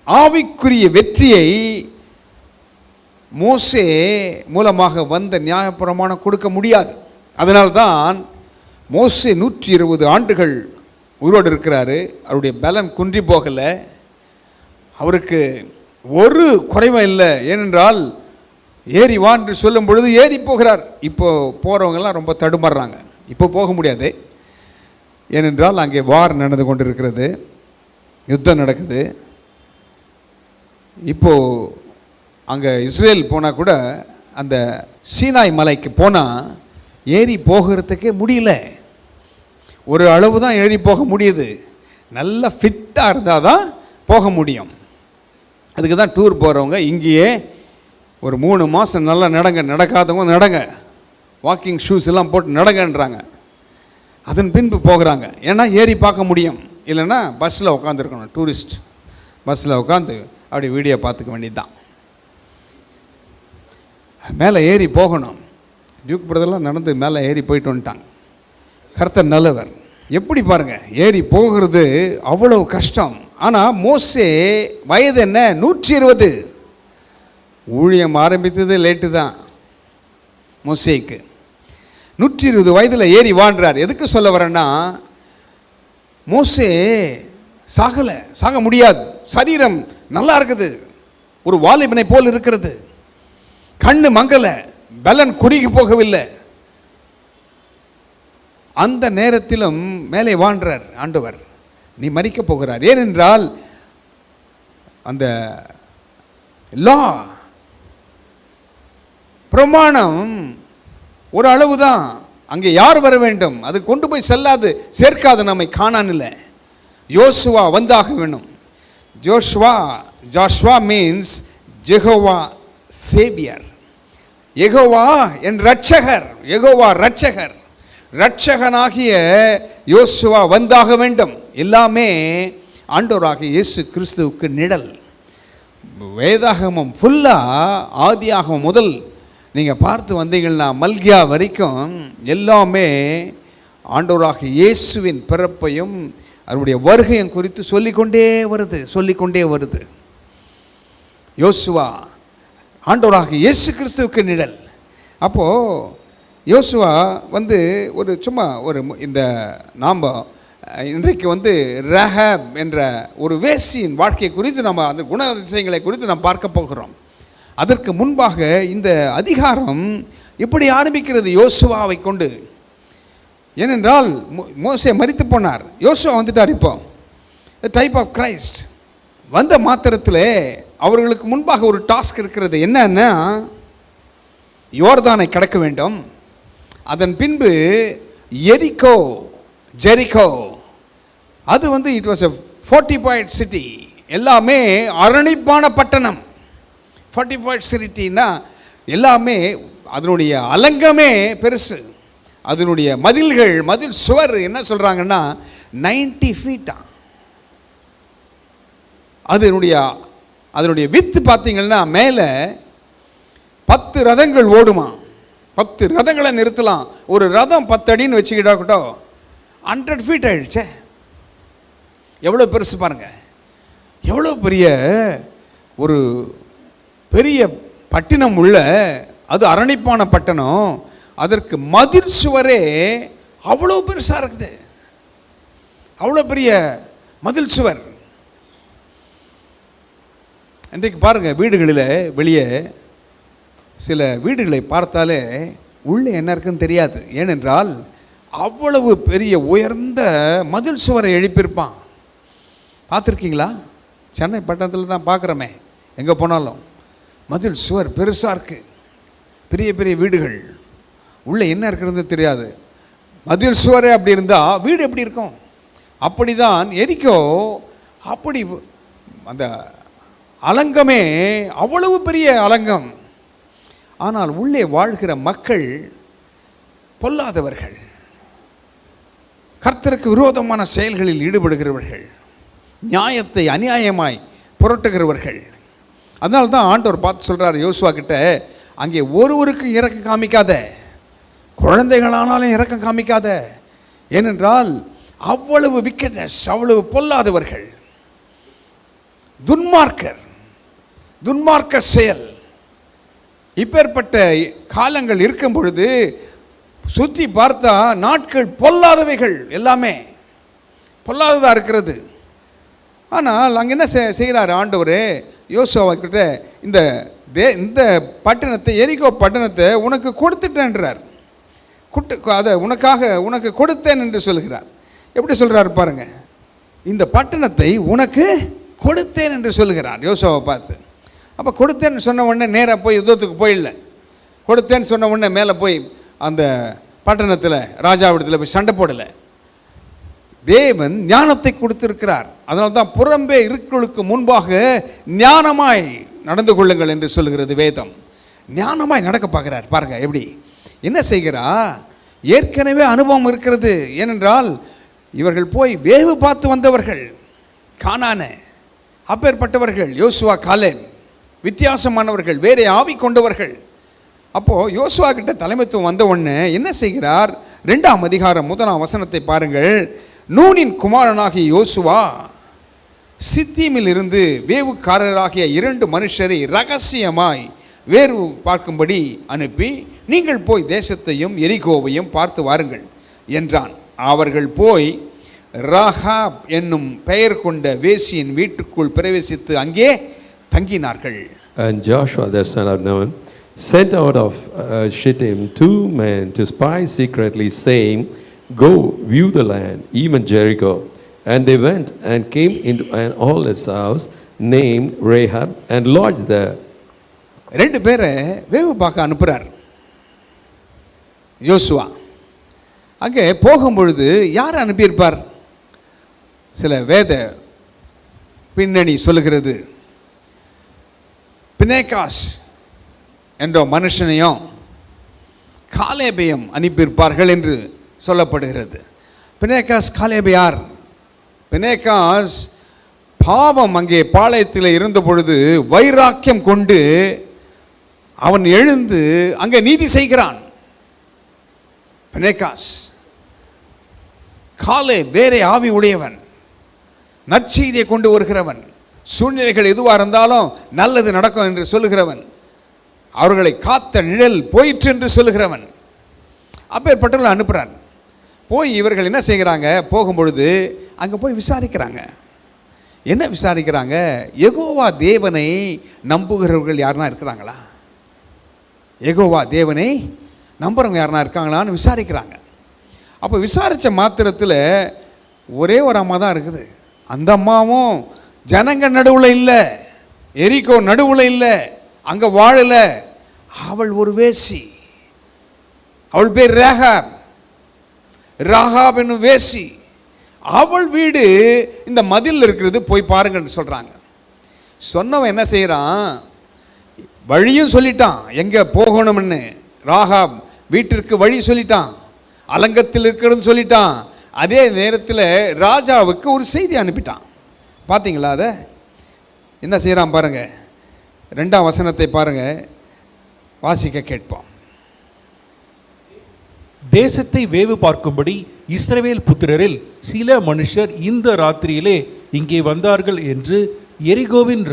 ஆவிக்குரிய வெற்றியை மோசே மூலமாக வந்த நியாயப்பிரமாணம் கொடுக்க முடியாது. அதனால்தான் மோசே 120 ஆண்டுகள் உயிரோடு இருக்கிறாரு. அவருடைய பலன் குன்றி போகலை. அவருக்கு ஒரு குறைவும் இல்லை. ஏனென்றால் ஏறி வா என்று சொல்லும் பொழுது ஏறி போகிறார். இப்போ போகிறவங்கெல்லாம் ரொம்ப தடுமாறுறாங்க. இப்போ போக முடியாது. ஏனென்றால் அங்கே வார் நடந்து கொண்டிருக்கிறது, யுத்தம் நடக்குது. இப்போது அங்கே இஸ்ரேல் போனால் கூட அந்த சீனாய் மலைக்கு போனால் ஏறி போகிறதுக்கே முடியல. ஒரு அளவு தான் ஏறி போக முடியுது. நல்லா ஃபிட்டாக இருந்தால் தான் போக முடியும். அதுக்கு தான் டூர் போகிறவங்க இங்கேயே ஒரு 3 மாதம் நல்லா நடக்காதவங்க நடங்க, வாக்கிங் ஷூஸ் எல்லாம் போட்டு நடங்கன்றாங்க. அதன் பின்பு போகிறாங்க. ஏன்னா ஏறி பார்க்க முடியும். இல்லைன்னா பஸ்ஸில் உட்காந்துருக்கணும், டூரிஸ்ட். பஸ்ஸில் உட்காந்து அப்படி வீடியோ பார்த்துக்க வேண்டியது தான். மேலே ஏறி போகணும். டியூக் பிரதர்லாம் நடந்து மேலே ஏறி போயிட்டு வந்துட்டாங்க. கர்த்தர் நல்லவர். எப்படி பாருங்கள், ஏறி போகிறது அவ்வளவு கஷ்டம். ஆனால் மோசே வயது என்ன, 120. ஊழியம் ஆரம்பித்தது லேட்டு தான் மோசேக்கு. 120 வயதில் ஏறி வாழ்கிறார். எதுக்கு சொல்ல வரேன்னா, மோசே சாக முடியாது. சரீரம் நல்லா இருக்குது, ஒரு வாலிபனை போல் இருக்கிறது. கண்ணு மங்கலை, பலன் குறுகி போகவில்லை. அந்த நேரத்திலும் மேலே வாழ்கிறார் ஆண்டவர். நீ மரிக்க போகிறார். ஏனென்றால் அந்த லா பிரமாணம் ஒரு அளவு தான். அங்கே யார் வர வேண்டும், அது கொண்டு போய் செல்லாது, சேர்க்காது நம்மை. கானானில் யோசுவா வந்தாக வேணும். Joshua means Jehovah saviour. யெகோவா என் ரட்சகர். யெகோவா ரட்சகர். ரட்சகனாகிய யோசுவா வந்தாக வேண்டும். எல்லாமே ஆண்டவராகிய இயேசு கிறிஸ்துவுக்கு நிழல். வேதாகமம் ஃபுல்லாக, ஆதியாகமம் முதல் நீங்கள் பார்த்து வந்தீங்கன்னா மல்கியா வரைக்கும் எல்லாமே ஆண்டவராகிய இயேசுவின் பிறப்பையும் அவருடைய வருகையும் குறித்து சொல்லிக்கொண்டே வருது. யோசுவா ஆண்டவராகிய இயேசு கிறிஸ்துவுக்கு நிழல். அப்போது யோசுவா இந்த நாம் இன்றைக்கு ரஹாப் என்ற ஒரு வேசியின் வாழ்க்கை குறித்து நம்ம அந்த குணாதிசயங்களை குறித்து நாம் பார்க்க போகிறோம். அதற்கு முன்பாக இந்த அதிகாரம் இப்படி ஆரம்பிக்கிறது யோசுவாவை கொண்டு. ஏனென்றால் மோசே மரித்து போனார், யோசுவா வந்துட்டார். இப்போ டைப் ஆஃப் கிரைஸ்ட் வந்த மாத்திரத்தில் அவர்களுக்கு முன்பாக ஒரு டாஸ்க் இருக்கிறது. என்னன்னா, யோர்தானை கடக்க வேண்டும். அதன் பின்பு ஜெரிகோ அது it was a fortified city. எல்லாமே அரணிப்பான பட்டணம். ஃபோர்ட்டிஃபைட் சிட்டின்னா எல்லாமே அதனுடைய அலங்கமே பெருசு. அதனுடைய மதில் சுவர் என்ன சொல்கிறாங்கன்னா 90 ஃபீட்டா. அதனுடைய வித்து பார்த்தீங்கன்னா மேலே 10 ரதங்கள் ஓடுமா. 10 ரதங்களை நிறுத்தலாம். ஒரு ரதம் 10 அடின்னு வச்சுக்கிட்டா கூட 100 ஃபீட் ஆயிடுச்சே. எவ்வளோ பெருசு பாருங்கள். எவ்வளோ ஒரு பெரிய பட்டினம் உள்ள, அது அரணிப்பான பட்டணம். அதற்கு மதில் சுவரே அவ்வளோ பெருசாக இருக்குது. அவ்வளோ பெரிய மதில் சுவர். இன்றைக்கு பாருங்கள், வீடுகளில் வெளியே சில வீடுகளை பார்த்தாலே உள்ளே என்ன இருக்குன்னு தெரியாது. ஏனென்றால் அவ்வளவு பெரிய உயர்ந்த மதில் சுவரை எழுப்பியிருப்பான். பார்த்துருக்கீங்களா? சென்னை பட்டணத்தில் தான் பார்க்குறோமே, எங்கே போனாலும் மதில் சுவர் பெருசாக இருக்குது. பெரிய பெரிய வீடுகள், உள்ளே என்ன இருக்கிறது தெரியாது. மதில் சுவரே அப்படி இருந்தால் வீடு எப்படி இருக்கும்? அப்படி தான் எரிக்கோ. அப்படி அந்த அலங்கமே அவ்வளவு பெரிய அலங்கம். ஆனால் உள்ளே வாழ்கிற மக்கள் பொல்லாதவர்கள், கர்த்தருக்கு விரோதமான செயல்களில் ஈடுபடுகிறவர்கள், நியாயத்தை அநியாயமாய் புரட்டுகிறவர்கள். அதனால தான் ஆண்டவர் பார்த்து சொல்கிறார் யோசுவா கிட்ட, அங்கே ஒருவருக்கும் இரக்கம் காமிக்காத, குழந்தைகளானாலும் இரக்கம் காமிக்காத. ஏனென்றால் அவ்வளவு விக்கெட்னஸ், அவ்வளவு பொல்லாதவர்கள், துன்மார்க்க செயல். இப்பேற்பட்ட காலங்கள் இருக்கும் பொழுது சுற்றி பார்த்தா நாட்கள் பொல்லாதவைகள், எல்லாமே பொல்லாததாக இருக்கிறது. ஆனால் அங்கே என்ன செய்கிறார் ஆண்டவர் யோசுவா கிட்ட, இந்த பட்டணத்தை, எரிகோ பட்டணத்தை உனக்கு கொடுத்துட்டேன்றார். அதை உனக்கு கொடுத்தேன் என்று சொல்கிறார். எப்படி சொல்கிறார் பாருங்க, இந்த பட்டணத்தை உனக்கு கொடுத்தேன் என்று சொல்கிறார் யோசுவாவை பார்த்து. அப்போ கொடுத்தேன்னு சொன்ன உடனே நேராக போய் யுத்தத்துக்கு போயிடல. கொடுத்தேன்னு சொன்ன உடனே மேலே போய் அந்த பட்டணத்தில் ராஜாவிடத்தில் போய் சண்டை போடலை. தேவன் ஞானத்தை கொடுத்திருக்கிறார். அதனால தான் புறம்பே இருக்கிறவர்களுக்கு முன்பாக ஞானமாய் நடந்து கொள்ளுங்கள் என்று சொல்கிறது வேதம். ஞானமாய் நடக்க பார்க்குறார். பாருங்க எப்படி என்ன செய்கிறா. ஏற்கனவே அனுபவம் இருக்கிறது. ஏனென்றால் இவர்கள் போய் வேவு பார்த்து வந்தவர்கள். கானானை அப்பேற்பட்டவர்கள் யோசுவா காலேப், வித்தியாசமானவர்கள், வேறே ஆவி கொண்டவர்கள். அப்போது யோசுவா கிட்ட தலைமைத்துவம் வந்த உடனே என்ன செய்கிறார்? 2ஆம் அதிகாரம் 1ஆம் வசனத்தை பாருங்கள். நூனின் குமாரனாகிய யோசுவா சித்தீமில் இருந்து வேவுக்காரராகிய 2 மனுஷரை ரகசியமாய் வேறு பார்க்கும்படி அனுப்பி, நீங்கள் போய் தேசத்தையும் எரிகோவையும் பார்த்து வாருங்கள் என்றான். அவர்கள் போய் ராகாப் என்னும் பெயர் கொண்ட வேசியின் வீட்டுக்குள் பிரவேசித்து அங்கே தங்கினார்கள். And Joshua the son of Nun sent out of Shittim 2 men to spy secretly, saying, Go, view the land, even Jericho. And they went and came into an oldest house named Rahab and lodged there. 2 பேரை வேவு பார்க்க அனுப்புகிறார் யோசுவா. அங்கே போகும்பொழுது யார் அனுப்பியிருப்பார்? சில வேத பின்னணி சொல்லுகிறது, பினேகாஸ் என்ற மனுஷனையும் காலேபையும் அனுப்பியிருப்பார்கள் என்று சொல்லப்படுகிறது. பினேகாஸ் காலேப் யார்? பினேகாஸ் பாவம் அங்கே பாளையத்தில் இருந்த பொழுது வைராக்கியம் கொண்டு அவன் எழுந்து அங்கே நீதி செய்கிறான். பினேகாஸ். காலேப் வேறே ஆவி உடையவன், நற்செய்தியை கொண்டு வருகிறவன், சூழ்நிலைகள் எதுவாக இருந்தாலும் நல்லது நடக்கும் என்று சொல்லுகிறவன், அவர்களை காத்த நிழல் போயிற்று என்று சொல்லுகிறவன். அப்பேற்பட்டவர்கள் அனுப்புகிறான். போய் இவர்கள் என்ன செய்கிறாங்க? போகும்பொழுது அங்கே போய் விசாரிக்கிறாங்க. என்ன விசாரிக்கிறாங்க? யெகோவா தேவனை நம்புகிறவர்கள் யாருனா இருக்கிறாங்களா? யெகோவா தேவனை நம்புறவங்க யாருனா இருக்காங்களான்னு விசாரிக்கிறாங்க. அப்போ விசாரித்த மாத்திரத்தில் ஒரே ஒரு அம்மா தான் இருக்குது. அந்த அம்மாவும் ஜனங்க நடுவில் இல்லை, எரிகோ நடுவில் இல்லை, அங்கே வாழலை. அவள் ஒரு வேசி. அவள் பேர் ராகாப். ராகாப் என்னும் வேசி. அவள் வீடு இந்த மதில் இருக்கிறது, போய் பாருங்கன்னு சொல்கிறாங்க. சொன்னவன் என்ன செய்கிறான்? வழியும் சொல்லிட்டான் எங்கே போகணும்னு. ராகாப் வீட்டிற்கு வழி சொல்லிட்டான், அலங்கத்தில் இருக்கிறதுன்னு சொல்லிட்டான். அதே நேரத்தில் ராஜாவுக்கு ஒரு செய்தி அனுப்பிட்டான். பார்த்தீங்களா? அதை என்ன செய்கிறான் பாருங்கள். 2ஆம் வசனத்தை பாருங்கள், வாசிக்க கேட்போம். தேசத்தை வேவு பார்க்கும்படி இஸ்ரவேல் புத்திரரில் சில மனுஷர் இந்த ராத்திரியிலே இங்கே வந்தார்கள் என்று எரிகோவின்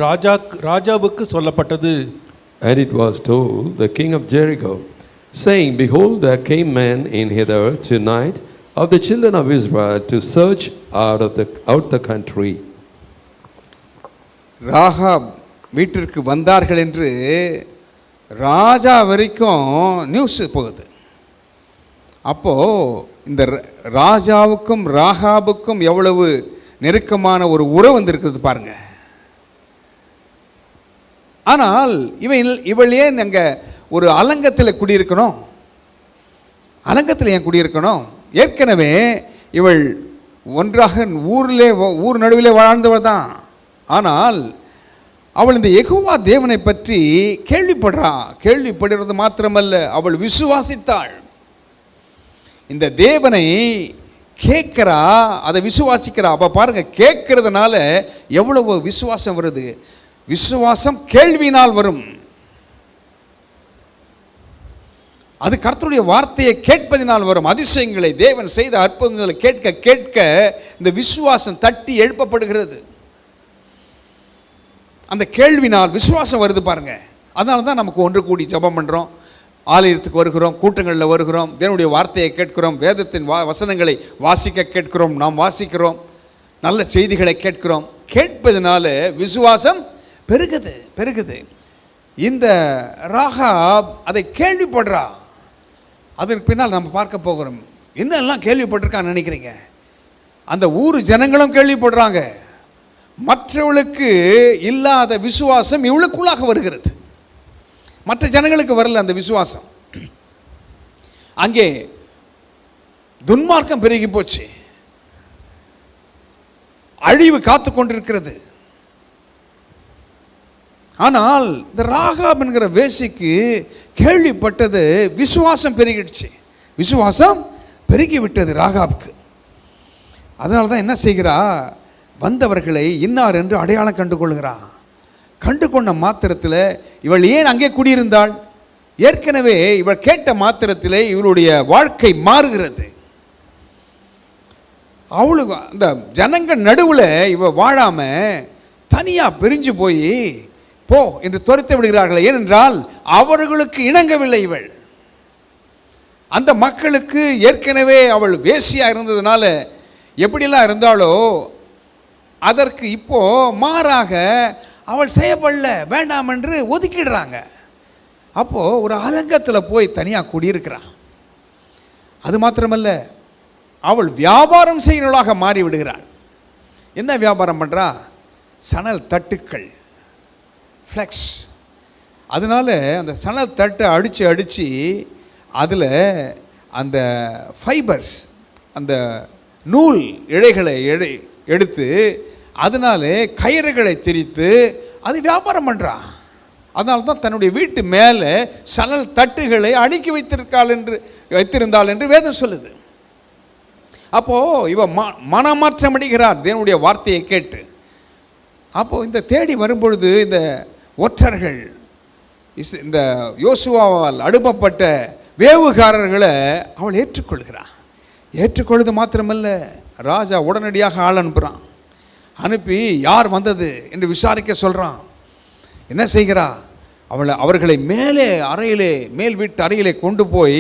ராஜாவுக்கு சொல்லப்பட்டது. And it was told the king of Jericho, saying, Behold, there came men in hither tonight of the children of Israel to search out the country. Rahab வீட்டிற்கு வந்தார்கள் என்று ராஜா வரைக்கும் நியூஸ் போகுது. அப்போது இந்த ராஜாவுக்கும் ராகாபுக்கும் எவ்வளவு நெருக்கமான ஒரு உறவு வந்திருக்கிறது பாருங்க. ஆனால் இவள் ஏன் அங்கே ஒரு அலங்கத்தில் குடியிருக்கணும்? அலங்கத்தில் ஏன் குடியிருக்கணும்? ஏற்கனவே இவள் ஒன்றாக ஊர் நடுவிலே வாழ்ந்தவள் தான். ஆனால் அவள் இந்த யெகோவா தேவனை பற்றி கேள்விப்படுறது மாத்திரமல்ல, அவள் விசுவாசித்தாள். இந்த தேவனை கேட்கிறா, அதை விசுவாசிக்கிறா. அப்போ பாருங்க, கேட்கறதுனால எவ்வளவு விசுவாசம் வருது. விசுவாசம் கேள்வியினால் வரும். அது கர்த்தருடைய வார்த்தையை கேட்பதினால் வரும். அதிசயங்களை, தேவன் செய்த அற்புதங்களை கேட்க கேட்க இந்த விசுவாசம் தட்டி எழுப்பப்படுகிறது. அந்த கேள்வினால் விசுவாசம் வருது பாருங்க. அதனால தான் நமக்கு ஒன்று கூடி ஜெபம் பண்ணுறோம், ஆலயத்துக்கு வருகிறோம், கூட்டங்களில் வருகிறோம், தேவனுடைய வார்த்தையை கேட்கிறோம், வேதத்தின் வசனங்களை வாசிக்க கேட்கிறோம், நாம் வாசிக்கிறோம், நல்ல செய்திகளை கேட்கிறோம். கேட்பதனால விசுவாசம் பெருகுது. இந்த ராகாப் அதை கேள்விப்படுறா. அதற்கு பின்னால் நம்ம பார்க்க போகிறோம். என்னெல்லாம் கேள்விப்பட்டிருக்கான்னு நினைக்கிறீங்க? அந்த ஊர் ஜனங்களும் கேள்விப்படுறாங்க. மற்றவளுக்கு இல்லாத விசுவாசம் இவளுக்குள்ளாக வருகிறது. மற்ற ஜனங்களுக்கு வரல அந்த விசுவாசம். அங்கே துன்மார்க்கம் பெருகி போச்சு, அழிவு காத்து கொண்டிருக்கிறது. ஆனால் இந்த ராகாப் என்கிற வேசிக்கு கேள்விப்பட்டது, விசுவாசம் பெருகிடுச்சு. விசுவாசம் பெருகி விட்டது ராகாப்க்கு. அதனால தான் என்ன செய்கிறா? வந்தவர்களை இன்னார் என்று அடையாளம் கண்டு கொள்கிறான். கண்டு கொண்ட மாத்திரத்தில் இவள் ஏன் அங்கே குடியிருந்தாள்? ஏற்கனவே இவள் கேட்ட மாத்திரத்திலே இவளுடைய வாழ்க்கை மாறுகிறது. அவளுக்கு அந்த ஜனங்கள் நடுவில் இவள் வாழாம தனியாக பிரிஞ்சு போய் போ என்று துரத்தி விடுகிறார்கள். ஏனென்றால் அவர்களுக்கு இணங்கவில்லை இவள். அந்த மக்களுக்கு ஏற்கனவே அவள் வேசியாக இருந்ததுனால எப்படிலாம் இருந்தாலோ அதற்கு இப்போ மாறாக அவள் செய்யப்படல, வேண்டாம் என்று ஒதுக்கிடுறாங்க. அப்போது ஒரு அலங்கத்தில் போய் தனியாக குடியிருக்கிறான். அது மாத்திரமல்ல, அவள் வியாபாரம் செய்கிறவளாக மாறி விடுகிறாள். என்ன வியாபாரம் பண்ணுறா? சணல் தட்டுக்கள், ஃப்ளெக்ஸ். அதனால் அந்த சணல் தட்டை அடித்து அதில் அந்த ஃபைபர்ஸ், அந்த நூல் இழைகளை எடுத்து அதனாலே கயிறுகளை திரித்து அது வியாபாரம் பண்ணுறான். அதனால தான் தன்னுடைய வீட்டு மேலே சணல் தட்டுகளை அடுக்கி வைத்திருந்தாள் என்று வேதம் சொல்லுது. அப்போது இவ மனமாற்றம் அடைகிறார் தேவனுடைய வார்த்தையை கேட்டு. அப்போது இந்த தேடி வரும்பொழுது இந்த ஒற்றர்கள், இந்த யோசுவாவால் அனுப்பப்பட்ட வேவுகாரர்களை அவள் ஏற்றுக்கொள்கிறான். ஏற்றுக்கொள்வது மாத்திரமல்ல, ராஜா உடனடியாக ஆள் அனுப்புகிறான். அனுப்பி யார் வந்தது என்று விசாரிக்க சொல்கிறான். என்ன செய்கிறா? அவர்களை மேலே அறையிலே, மேல் வீட்டு அறையிலே கொண்டு போய்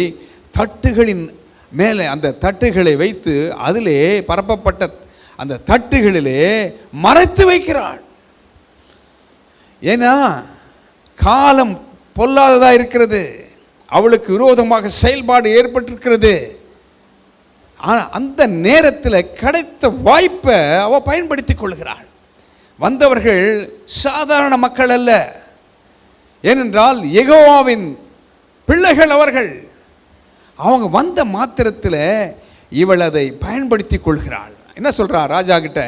தட்டுகளின் மேலே அந்த தட்டுகளை வைத்து அதிலே பரப்பப்பட்ட அந்த தட்டுகளிலே மறைத்து வைக்கிறாள். ஏன்னா காலம் பொல்லாததாக இருக்கிறது, அவளுக்கு விரோதமாக செயல்பாடு ஏற்பட்டிருக்கிறது. ஆனால் அந்த நேரத்தில் கிடைத்த வாய்ப்பை அவள் பயன்படுத்தி கொள்கிறாள். வந்தவர்கள் சாதாரண மக்கள் அல்ல, ஏனென்றால் யெகோவாவின் பிள்ளைகள் அவர்கள். அவங்க வந்த மாத்திரத்தில் இவள் அதை பயன்படுத்தி கொள்கிறாள். என்ன சொல்கிறா ராஜா கிட்ட?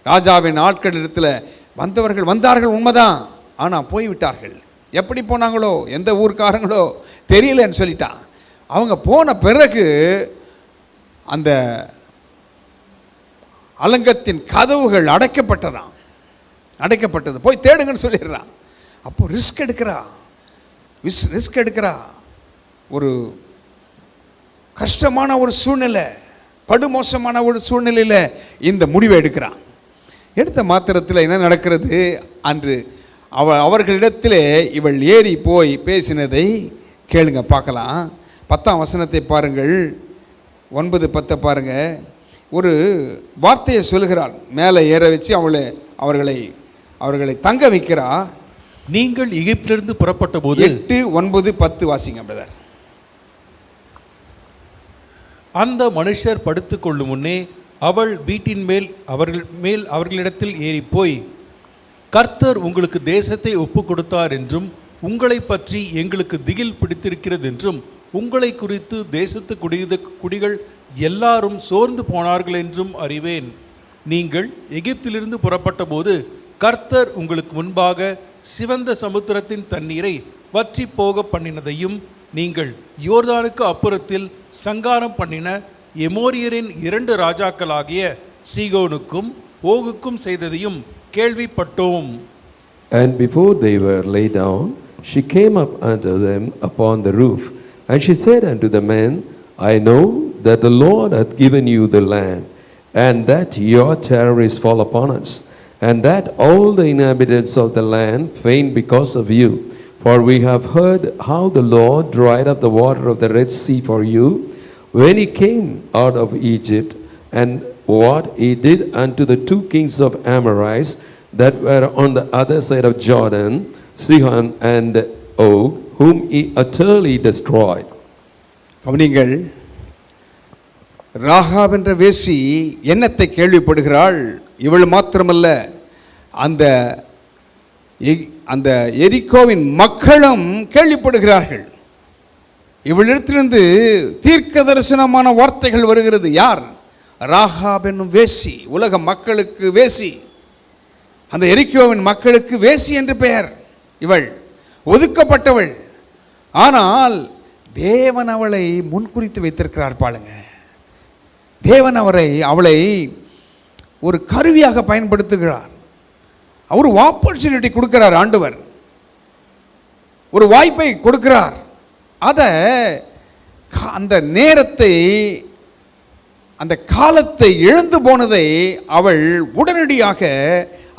ராஜாவின் ஆட்களிடத்தில் வந்தவர்கள் வந்தார்கள் உண்மைதான், ஆனால் போய்விட்டார்கள். எப்படி போனாங்களோ, எந்த ஊர்க்காரங்களோ தெரியலன்னு சொல்லிட்டான். அவங்க போன பிறகு அந்த அலங்கத்தின் கதவுகள் அடைக்கப்பட்டது. போய் தேடுங்கன்னு சொல்லிடுறான். அப்போ ரிஸ்க் எடுக்கிறா. ஒரு கஷ்டமான ஒரு சூழ்நிலை, படுமோசமான ஒரு சூழ்நிலையில் இந்த முடிவை எடுக்கிறான். எடுத்த மாத்திரத்தில் என்ன நடக்கிறது? அன்று அவர்களிடத்திலே இவள் ஏறி போய் பேசினதை கேளுங்க, பார்க்கலாம். 10ஆம் வசனத்தை பாருங்கள், 9-10 பாருங்க. ஒரு வார்த்தையை சொல்கிறாள். மேலே ஏற வச்சு அவர்களை தங்க வைக்கிறா. நீங்கள் எகிப்திலிருந்து புறப்பட்ட போது 8, 9, 10 வாசிங்க பிரதர். அந்த மனுஷர் படுத்துக்கொள்ளும் முன்னே அவள் வீட்டின் மேல் அவர்களிடத்தில் ஏறி போய், கர்த்தர் உங்களுக்கு தேசத்தை ஒப்பு கொடுத்தார் என்றும் உங்களை பற்றி எங்களுக்கு திகில் பிடித்திருக்கிறது என்றும் உங்களை குறித்து தேசத்து குடிகள் எல்லாரும் சோர்ந்து போனார்கள் என்றும் அறிவேன். நீங்கள் எகிப்திலிருந்து புறப்பட்ட போது கர்த்தர் உங்களுக்கு முன்பாக சிவந்த சமுத்திரத்தின் தண்ணீரை வற்றி போக பண்ணினதையும் நீங்கள் யோர்தானுக்கு அப்புறத்தில் சங்காரம் பண்ணின எமோரியரின் 2 ராஜாக்களாகிய சீகோனுக்கும் ஓகுக்கும் செய்ததையும் கேள்விப்பட்டோம். And before they were laid down, she came up unto them upon the roof, and she said unto the men, I know that the Lord hath given you the land, and that your terror is fall upon us, and that all the inhabitants of the land faint because of you. For we have heard how the Lord dried up the water of the Red Sea for you, when he came out of Egypt, and what he did unto the 2 kings of Amorites that were on the other side of Jordan, Sihon and Og, whom he utterly destroyed. கவனிங்கள், ராகாப் என்ற வேசி என்னத்தை கேள்விப்படுகிறாள்? இவள் மாத்திரமல்ல, அந்த எரிகோவின் மக்களும் கேள்விப்படுகிறார்கள். இவளிடத்திலிருந்து தீர்க்க தரிசனமான வார்த்தைகள் வருகிறது. யார்? ராகாப் என்னும் வேசி, உலக மக்களுக்கு வேசி, அந்த எரிகோவின் மக்களுக்கு வேசி என்று பெயர். இவள் ஒதுக்கப்பட்டவள். ஆனால் தேவன் அவளை முன்குறித்து வைத்திருக்கிறார் பாருங்க. தேவன் அவளை ஒரு கருவியாக பயன்படுத்துகிறார். அவர் ஆப்பர்ச்சுனிட்டி கொடுக்கிறார். ஆண்டவர் ஒரு வாய்ப்பை கொடுக்கிறார். அதை அந்த நேரத்தை, அந்த காலத்தை இழந்து போனதை அவள் உடனடியாக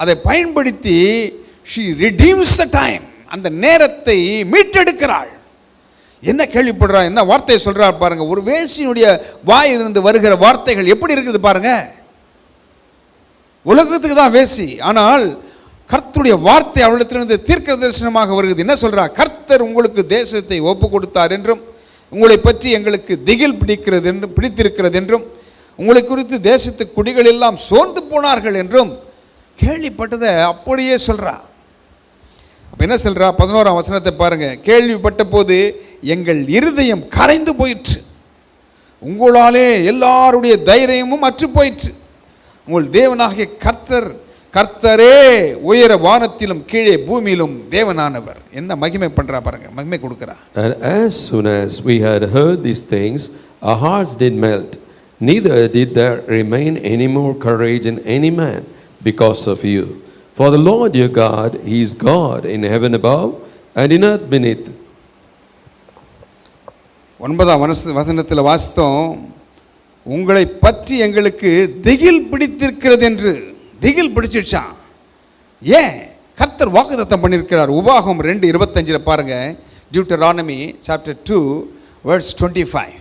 அதை பயன்படுத்தி she redeems the time, அந்த நேரத்தை மீட்டெடுக்கிறாள். என்ன கேள்விப்படுறா, என்ன வார்த்தையை சொல்றார் பாருங்க. ஒரு வேசியினுடைய வாயிலிருந்து வருகிற வார்த்தைகள் எப்படி இருக்குது பாருங்க. உலகத்துக்கு தான் வேசி, ஆனால் கர்த்தருடைய வார்த்தை அவளிடத்திலிருந்து தீர்க்க தரிசனமாக வருகிறது. என்ன சொல்றா, கர்த்தர் உங்களுக்கு தேசத்தை ஒப்பு கொடுத்தார் என்றும், உங்களை பற்றி எங்களுக்கு திகில் பிடித்திருக்கிறது என்றும், உங்களை குறித்து தேசத்து குடிகள் எல்லாம் சோர்ந்து போனார்கள் என்றும் கேள்விப்பட்டதை அப்படியே சொல்றா. அப்ப என்ன சொல்றா, 11ஆம் வசனத்தை பாருங்க. கேள்விப்பட்ட போது எங்கள் இருதயம் கரைந்து போயிற்று, உங்களாலே எல்லாருடைய தைரியமும் அற்று போயிற்று. உங்கள் தேவனாகிய கர்த்தரே உயர வானத்திலும் கீழே பூமியிலும் தேவனானவர். என்ன மகிமை பண்றா பாருங்க, மகிமை கொடுக்கிறா. And as soon as we had heard these things, our hearts did melt, neither did there remain any more courage in any man because of you. For the Lord your God, He is God in heaven above and in earth beneath. 9ஆம் வசனத்தில் வாசித்தோம், உங்களை பற்றி எங்களுக்கு திகில் பிடித்திருக்கிறது என்று. திகில் பிடிச்சிடுச்சான். ஏன்? கர்த்தர் வாக்குத்தத்தம் பண்ணியிருக்கிறார். உபாகம் 2:25 பாருங்க. Deuteronomy chapter 2 verse 25.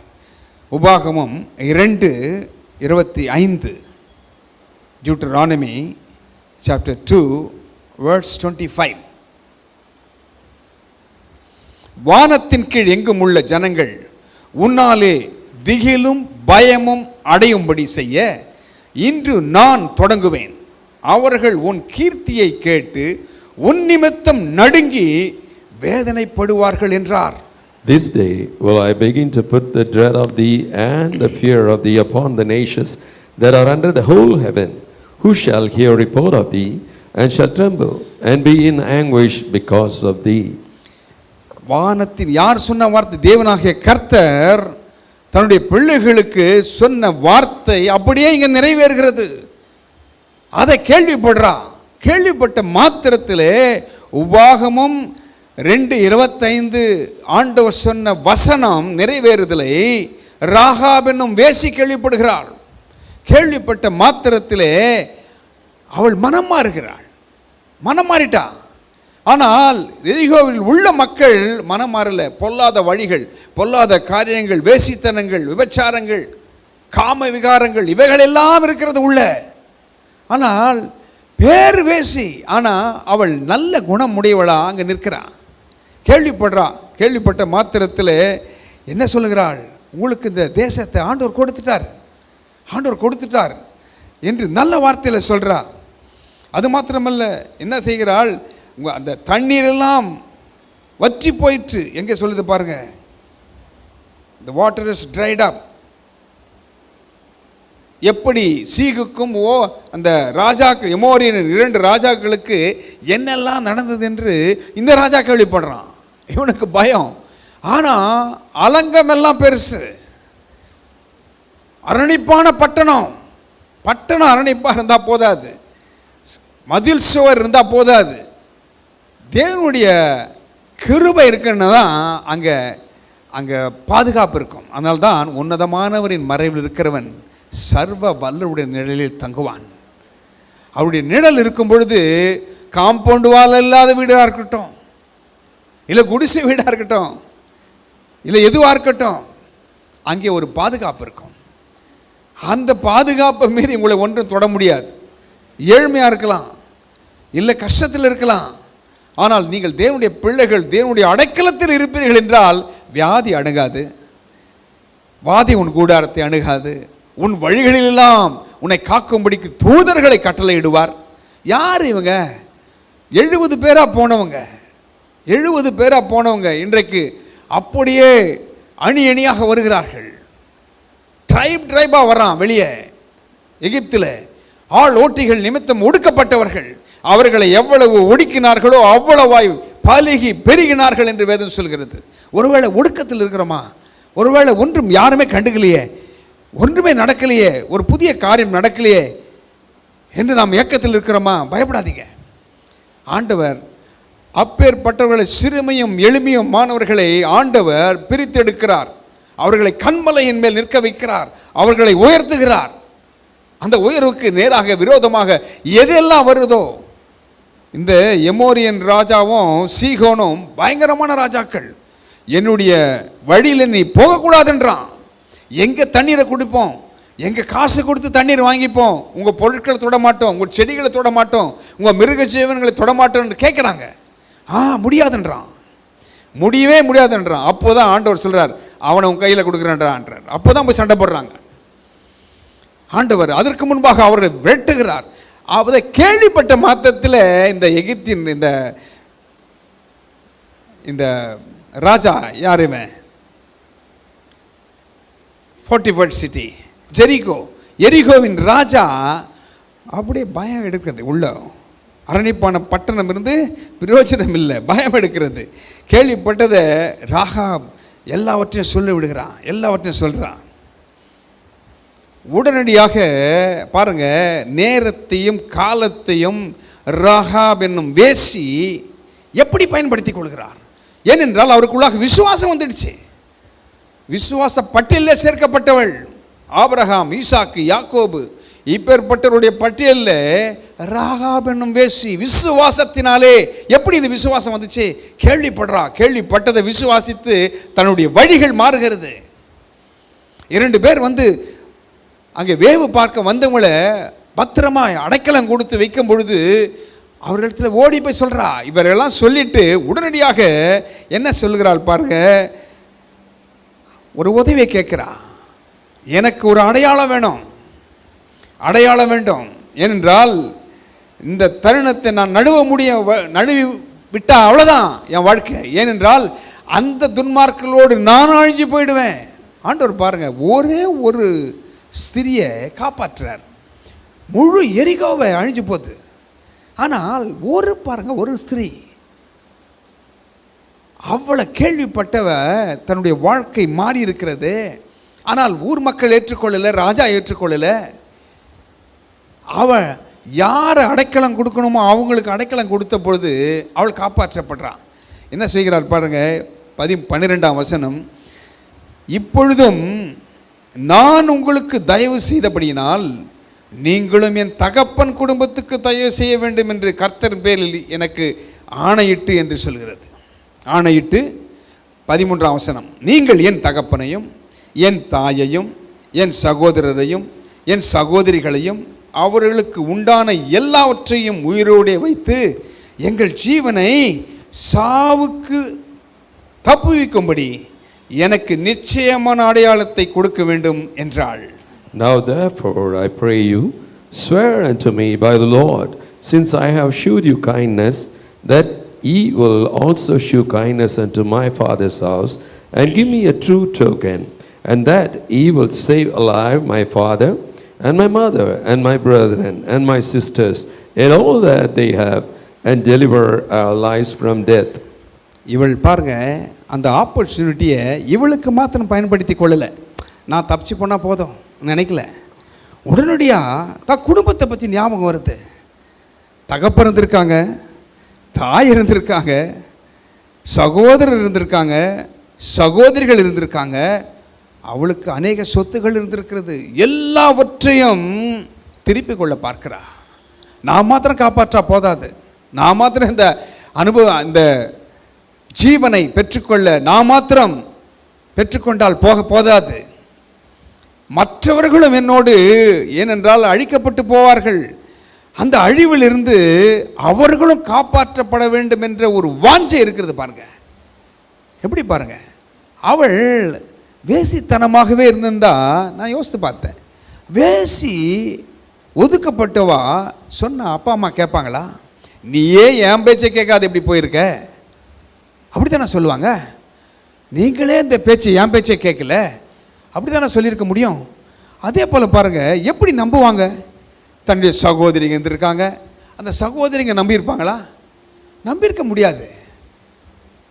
உபாகமம் 2:25. Deuteronomy chapter 2 verse 25. வானத்தின் கீழ் எங்கும் உள்ள ஜனங்கள் உன்னாலே திகிலும் பயமும் அடையும்படி செய்ய இன்று நான் தொடங்குவேன். அவர்கள் உன் கீர்த்தியை கேட்டு உன் நிமித்தம் நடுங்கி வேதனைப்படுவார்கள் என்றார். This day will I begin to put the dread of thee and the fear of thee upon the nations that are under the whole heaven, who shall hear report of thee and shall tremble and be in anguish because of thee. வானத்தின் யார் சொன்ன வார்த்தை? தேவனாகிய கர்த்தர் தன்னுடைய பிள்ளைகளுக்கு சொன்ன வார்த்தை அப்படியே இங்க நிறைவேறுகிறது. அதை கேள்விப்படுறா. கேள்விப்பட்ட மாத்திரத்திலே உபாகமும் 2:25 ஆண்டவர் சொன்ன வசனம் நிறைவேறுதலை ராகாப் என்னும் வேசி கேள்விப்படுகிறாள். கேள்விப்பட்ட மாத்திரத்திலே அவள் மனம் மாறுகிறாள். மனம் மாறிட்டா. ஆனால் எரிகோவில் உள்ள மக்கள் மனம் மாறல. பொல்லாத வழிகள், பொல்லாத காரியங்கள், வேசித்தனங்கள், விபச்சாரங்கள், காம விகாரங்கள் இவைகளெல்லாம் இருக்கிறது உள்ள. ஆனால் பேர் வேசி, ஆனால் அவள் நல்ல குணம் உடையவளா அங்கே நிற்கிறாள். கேள்விப்படுறா. கேள்விப்பட்ட மாத்திரத்தில் என்ன சொல்லுகிறாள், உங்களுக்கு இந்த தேசத்தை ஆண்டவர் கொடுத்துட்டார், ஆண்டவர் கொடுத்துட்டார் என்று நல்ல வார்த்தையில் சொல்கிறா. அது மாத்திரமல்ல, என்ன செய்கிறாள், அந்த தண்ணீரெல்லாம் வற்றி போயிற்று. எங்கே சொல்லுது பாருங்க, the water is dried up. எப்படி சீகுக்கும் அந்த ராஜாக்கள், எமோரியன் 2 ராஜாக்களுக்கு என்னெல்லாம் நடந்தது என்று இந்த ராஜா கேள்விப்படுறான். இவனுக்கு பயம். ஆனால் அலங்கமெல்லாம் பெருசு, அரணிப்பான பட்டணம். பட்டணம் அரணிப்பாக இருந்தால் போதாது, மதில் சுவர் இருந்தால் போதாது, தேவனுடைய கிருபை இருக்குன்னு தான் அங்கே பாதுகாப்பு இருக்கும். அதனால்தான் உன்னதமானவரின் மறைவில் இருக்கிறவன் சர்வ வல்லருடைய நிழலில் தங்குவான். அவருடைய நிழல் இருக்கும் பொழுது காம்பவுண்ட் வால் இல்லாத வீடாக இருக்கட்டும், இல்லை குடிசை வீடாக இருக்கட்டும், இல்லை எதுவாக இருக்கட்டும், அங்கே ஒரு பாதுகாப்பு இருக்கும். அந்த பாதுகாப்பை மீறி உங்களை ஒன்றும் தொட முடியாது. ஏழ்மையாக இருக்கலாம், இல்லை கஷ்டத்தில் இருக்கலாம், ஆனால் நீங்கள் தேவனுடைய பிள்ளைகள், தேவனுடைய அடைக்கலத்தில் இருப்பீர்கள் என்றால் வியாதி அணுகாது, வாதி உன் கூடாரத்தை அணுகாது, உன் வழிகளிலெல்லாம் உன்னை காக்கும்படிக்கு தூதர்களை கட்டளையிடுவார். யார் இவங்க? 70 பேராக போனவங்க, 70 பேராக போனவங்க இன்றைக்கு அப்படியே அணி அணியாக வருகிறார்கள். ட்ரைபாக வர்றான் வெளியே. எகிப்தில் ஆள் ஓட்டிகள் நிமித்தம் ஒடுக்கப்பட்டவர்கள், அவர்களை எவ்வளவு ஒடுக்கினார்களோ அவ்வளவாய் பலுகி பெருகினார்கள் என்று வேதம் சொல்கிறது. ஒருவேளை ஒடுக்கத்தில் இருக்கிறோமா? ஒருவேளை ஒன்றும் யாருமே கண்டுக்கலையே, ஒன்றுமே நடக்கலையே, ஒரு புதிய காரியம் நடக்கலையே, என்று நாம் ஏக்கத்தில் இருக்கிறோமா? பயப்படாதீங்க. ஆண்டவர் அப்பேற்பட்டவர்களை, சிறுமையும் எளிமையும் மாணவர்களை ஆண்டவர் பிரித்தெடுக்கிறார். அவர்களை கண்மலையின் மேல் நிற்க வைக்கிறார். அவர்களை உயர்த்துகிறார். அந்த உயர்வுக்கு நேராக விரோதமாக எதெல்லாம் வருதோ, இந்த எமோரியன் ராஜாவும் சீகோனும் பயங்கரமான ராஜாக்கள். என்னுடைய வழியில் நீ போகக்கூடாதுன்றான். எங்கே தண்ணீரை குடிப்போம், எங்கே காசு கொடுத்து தண்ணீர் வாங்கிப்போம், உங்கள் பொருட்களை தொட மாட்டோம், உங்கள் செடிகளை தொட மாட்டோம், உங்கள் மிருக ஜீவன்களை தொட மாட்டோம்னு கேட்குறாங்க. முடியாதுன்றான், முடியவே முடியாதுன்றான். அப்போ தான் ஆண்டவர் சொல்கிறார், அவனை உன் கையில் கொடுக்குறான்றான்றார். அப்போ தான் போய் சண்டை போடுறாங்க. ஆண்டவர் அதற்கு முன்பாக அவரை விரட்டுகிறார். அதை கேள்விப்பட்ட மாத்திரத்தில் இந்த எகிப்தின் இந்த ராஜா யாருமே, ஃபோர்ட்டிஃபைட் சிட்டி எரிகோவின் ராஜா அப்படியே பயம் எடுக்கிறது. உள்ள அரணிப்பான பட்டணம் இருந்து பிரயோஜனம் இல்லை, பயம் எடுக்கிறது. கேள்விப்பட்டதை ராகாப் எல்லாவற்றையும் சொல்லி விடுகிறான், எல்லாவற்றையும் சொல்கிறான். உடனடியாக பாருங்க, நேரத்தையும் காலத்தையும் ராகாப் என்னும் வேசி எப்படி பயன்படுத்தி கொள்கிறார். ஏனென்றால் அவருக்குள்ளாக விசுவாசம் வந்துடுச்சு. விசுவாச பட்டியலில் சேர்க்கப்பட்டவள் ஆபிரகாம், ஈசாக்கு, யாக்கோபு, இப்பேற்பட்டவருடைய பட்டியலில் ராகாப் என்னும் வேசி விசுவாசத்தினாலே. எப்படி இது விசுவாசம் வந்துச்சு? கேள்விப்பட்டதை விசுவாசித்து தன்னுடைய வழிகள் மாறுகிறது. 2 பேர் அங்கே வேவு பார்க்க வந்தவங்களை பத்திரமா அடைக்கலம் கொடுத்து வைக்கும் பொழுது அவர்களிடத்தில் ஓடி போய் சொல்கிறா. இவரெல்லாம் சொல்லிட்டு உடனடியாக என்ன சொல்கிறாள் பாருங்க, ஒரு உதவியை கேட்குறா. எனக்கு ஒரு அடையாளம் வேண்டும். ஏனென்றால் இந்த தருணத்தை நான் நழுவி விட்டால் அவ்வளோதான் என் வாழ்க்கை. ஏனென்றால் அந்த துன்மார்க்களோடு நான் அழிஞ்சு போயிடுவேன். ஆண்டவர் பாருங்க, ஒரே ஒரு ஸ்திரியை காப்பாற்றுறார். முழு எரிகோவை அழிஞ்சு போகுது. ஆனால் ஒரு ஸ்திரீ, அவளை கேள்விப்பட்டவ தன்னுடைய வாழ்க்கை மாறி இருக்கிறது. ஆனால் ஊர் மக்கள் ஏற்றுக்கொள்ளலை, ராஜா ஏற்றுக்கொள்ளலை. அவள் யாரை அடைக்கலம் கொடுக்கணுமோ அவங்களுக்கு அடைக்கலம் கொடுத்த பொழுது அவள் காப்பாற்றப்படுறான். என்ன செய்கிறாள் பாருங்க, 12ஆம் வசனம். இப்பொழுதும் நான் உங்களுக்கு தயவு செய்தபடியினால் நீங்களும் என் தகப்பன் குடும்பத்துக்கு தயவு செய்ய வேண்டும் என்று கர்த்தர் பேரில் எனக்கு ஆணையிட்டு என்று சொல்கிறது. ஆணையிட்டு 13ஆம் வசனம். நீங்கள் என் தகப்பனையும் என் தாயையும் என் சகோதரரையும் என் சகோதரிகளையும் அவர்களுக்கு உண்டான எல்லாவற்றையும் உயிரோடே வைத்து எங்கள் ஜீவனை சாவுக்கு தப்புவிக்கும்படி எனக்கு நிச்சயமான அடையாளத்தை கொடுக்க வேண்டும் என்றாள். Now therefore I pray you, swear unto me by the Lord, since I have shewed you kindness, that ye will also shew kindness unto my father's house, and give me a true token, and that ye will save alive my father and my mother and my brethren and my sisters and all that they have, and deliver our lives from death. இவள் பாருங்க, அந்த ஆப்பர்ச்சுனிட்டியை இவளுக்கு மாத்திரம் பயன்படுத்தி கொள்ளலை. நான் தப்பிச்சு போனால் போதும் நினைக்கல. உடனடியாக தான் குடும்பத்தை பற்றி ஞாபகம் வருது. தகப்பன் இருந்திருக்காங்க, தாய் இருந்திருக்காங்க, சகோதரர் இருந்திருக்காங்க, சகோதரிகள் இருந்திருக்காங்க, அவளுக்கு அநேக சொத்துகள் இருந்திருக்கிறது. எல்லாவற்றையும் திருப்பி கொள்ள பார்க்கிறா. நான் மாத்திரம் காப்பாற்றா போதாது, நான் மாத்திரம் இந்த இந்த ஜீவனை பெற்றுக்கொள்ள நான் மாத்திரம் பெற்றுக்கொண்டால் போதாது, மற்றவர்களும் என்னோடு, ஏனென்றால் அழிக்கப்பட்டு போவார்கள், அந்த அழிவிலிருந்து அவர்களும் காப்பாற்றப்பட வேண்டும் என்ற ஒரு வாஞ்சை இருக்கிறது. பாருங்க எப்படி பாருங்க, அவள் வேசித்தனமாகவே இருந்திருந்தா நான் யோசித்து பார்த்தேன். வேசி ஒதுக்கப்பட்டவா சொன்ன அப்பா அம்மா கேட்பாங்களா? நீயே என் பேச்சை கேட்காது எப்படி போயிருக்க? அப்படித்தானே சொல்லுவாங்க. நீங்களே இந்த பேச்சு என் பேச்சை கேட்கல, அப்படித்தானே சொல்லியிருக்க முடியும். அதே போல் பாருங்கள், எப்படி நம்புவாங்க? தன்னுடைய சகோதரிங்க இருந்திருக்காங்க, அந்த சகோதரிங்க நம்பியிருப்பாங்களா? நம்பியிருக்க முடியாது.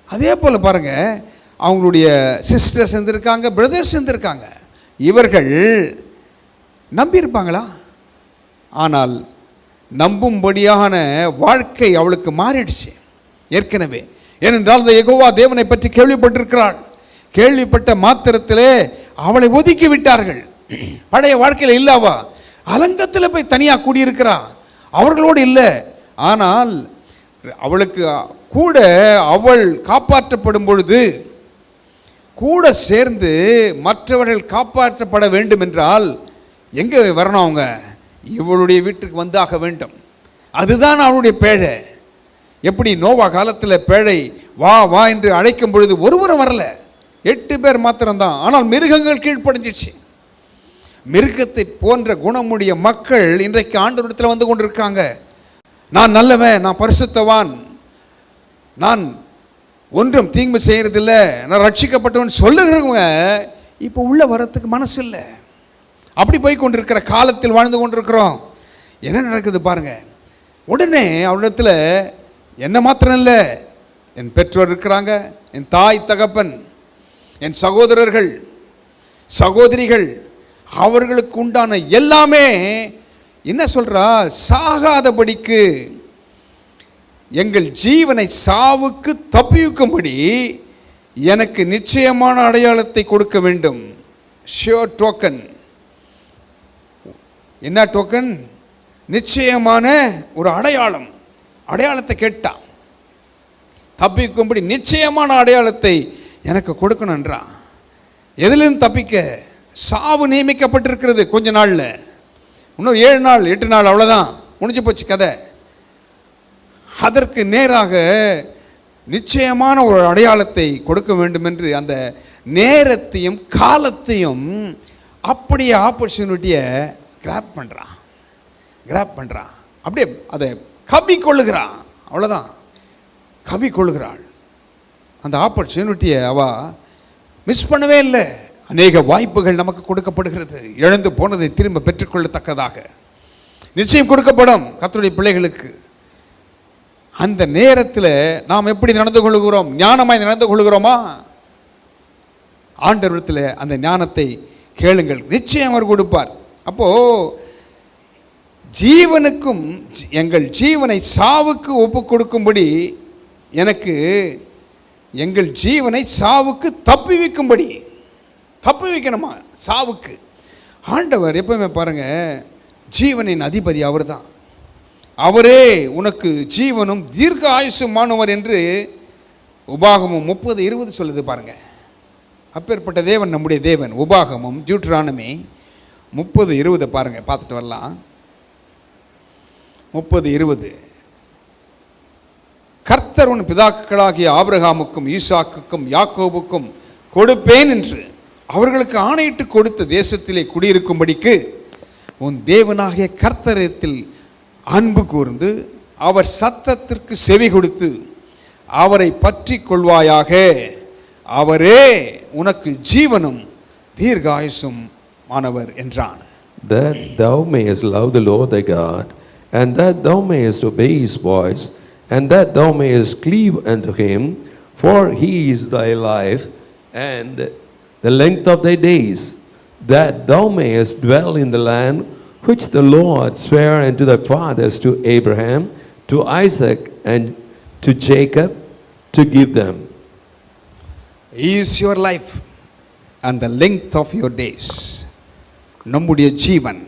அதே போல் பாருங்கள், அவங்களுடைய சிஸ்டர்ஸ் இருந்திருக்காங்க, பிரதர்ஸ் இருந்திருக்காங்க, இவர்கள் நம்பியிருப்பாங்களா? ஆனால் நம்பும்படியான வாழ்க்கை அவளுக்கு மாறிடுச்சு ஏற்கனவே. ஏனென்றால் இந்த யெகோவா தேவனை பற்றி கேள்விப்பட்டிருக்கிறாள். கேள்விப்பட்ட மாத்திரத்திலே அவளை ஒதுக்கி விட்டார்கள். பழைய வாழ்க்கையில் இல்லாவா, அலங்கத்தில் போய் தனியாக கூடியிருக்கிறா, அவர்களோடு இல்லை. ஆனால் அவளுக்கு கூட அவள் காப்பாற்றப்படும் பொழுது கூட சேர்ந்து மற்றவர்கள் காப்பாற்றப்பட வேண்டும் என்றால் எங்கே வரணும்? அவங்க இவளுடைய வீட்டுக்கு வந்தாக வேண்டும். அதுதான் அவளுடைய பேழை. எப்படி நோவா காலத்தில் பேழை வா வா என்று அழைக்கும் பொழுது ஒருவரும் வரல, 8 பேர் மாத்திரம்தான். ஆனால் மிருகங்கள் கீழ்ப்படிஞ்சிச்சு. மிருகத்தை போன்ற குணமுடைய மக்கள் இன்றைக்கு ஆண்டவரிடத்தில் வந்து கொண்டிருக்காங்க. நான் நல்லவன், நான் பரிசுத்தவான், நான் ஒன்றும் தீங்கு செய்யறதில்லை, நான் ரட்சிக்கப்பட்டவன் சொல்லுகிறவங்க இப்போ உள்ள வரத்துக்கு மனசு இல்லை. அப்படி போய் கொண்டிருக்கிற காலத்தில் வாழ்ந்து கொண்டிருக்கிறோம். என்ன நடக்குது பாருங்க. உடனே அவரிடத்தில் என்ன மாத்திரம் இல்லை, என் பெற்றோர் இருக்கிறாங்க, என் தாய் தகப்பன், என் சகோதரர்கள் சகோதரிகள், அவர்களுக்கு உண்டான எல்லாமே என்ன சொல்றா, சாகாதபடிக்கு எங்கள் ஜீவனை சாவுக்கு தப்பிக்கும்படி எனக்கு நிச்சயமான அடையாளத்தை கொடுக்க வேண்டும். Sure token. என்ன டோக்கன்? நிச்சயமான ஒரு அடையாளம். அடையாளத்தை கேட்டான். தப்பிக்கும்படி நிச்சயமான அடையாளத்தை எனக்கு கொடுக்கணுன்றான். எதிலிருந்து தப்பிக்க? சாவு நியமிக்கப்பட்டிருக்கிறது கொஞ்ச நாளில். இன்னொரு 7 நாள் 8 நாள் அவ்வளோதான், முடிஞ்சு போச்சு கதை. அதற்கு நேராக நிச்சயமான ஒரு அடையாளத்தை கொடுக்க வேண்டும் என்று அந்த நேரத்தையும் காலத்தையும் அப்படியே ஆப்பர்ச்சுனிட்டியை கிராப் பண்ணுறான். அப்படியே அதை கவி கொள்ளுகிறான். அவ்வளோதான், கவி கொள்ளுகிறாள். அந்த ஆப்பர்ச்சுனிட்டியை அவள் மிஸ் பண்ணவே இல்லை. அநேக வாய்ப்புகள் நமக்கு கொடுக்கப்படுகிறது. இழந்து போனதை திரும்ப பெற்றுக்கொள்ளத்தக்கதாக நிச்சயம் கொடுக்கப்படும் கர்த்தருடைய பிள்ளைகளுக்கு. அந்த நேரத்தில் நாம் எப்படி நடந்து கொள்கிறோம்? ஞானமாய் நடந்து கொள்கிறோமா? ஆண்டவரிடத்தில் அந்த ஞானத்தை கேளுங்கள், நிச்சயம் அவர் கொடுப்பார். அப்போது ஜீவனுக்கும் எங்கள் ஜீவனை சாவுக்கு ஒப்பு கொடுக்கும்படி எனக்கு எங்கள் ஜீவனை சாவுக்கு தப்பி வைக்கணுமா? சாவுக்கு ஆண்டவர் எப்பவுமே பாருங்க, ஜீவனின் அதிபதி அவர் தான். அவரே உனக்கு ஜீவனும் தீர்க்க ஆயுசுமானவர் என்று உபாகமம் 30:20 சொல்லுது பாருங்க. அப்பேற்பட்ட தேவன் நம்முடைய தேவன். உபாகமம் டியூட்டரானமி 30:20 பாருங்க, பார்த்துட்டு வரலாம். 30:20 கர்த்தர் உன் பிதாக்களாகிய ஆபிரகாமுக்கும் ஈசாக்குக்கும் யாக்கோபுக்கும் கொடுப்பேன் என்று அவர்களுக்கு ஆணையிட்டு கொடுத்த தேசத்திலே குடியிருக்கும்படிக்கு உன் தேவனாகிய கர்த்தரத்தில் அன்பு கூர்ந்து அவர் சத்தத்திற்கு செவி கொடுத்து அவரை பற்றி கொள்வாயாக. அவரே உனக்கு ஜீவனும் தீர்காயுசும் ஆனவர் என்றான். That thou mayest love the Lord thy God, and that thou mayest obey his voice, and that thou mayest cleave unto him, for he is thy life and the length of thy days, that thou mayest dwell in the land which the Lord sware unto thy fathers, to Abraham, to Isaac, and to Jacob, to give them. He is your life and the length of your days. நம்முடைய ஜீவன்,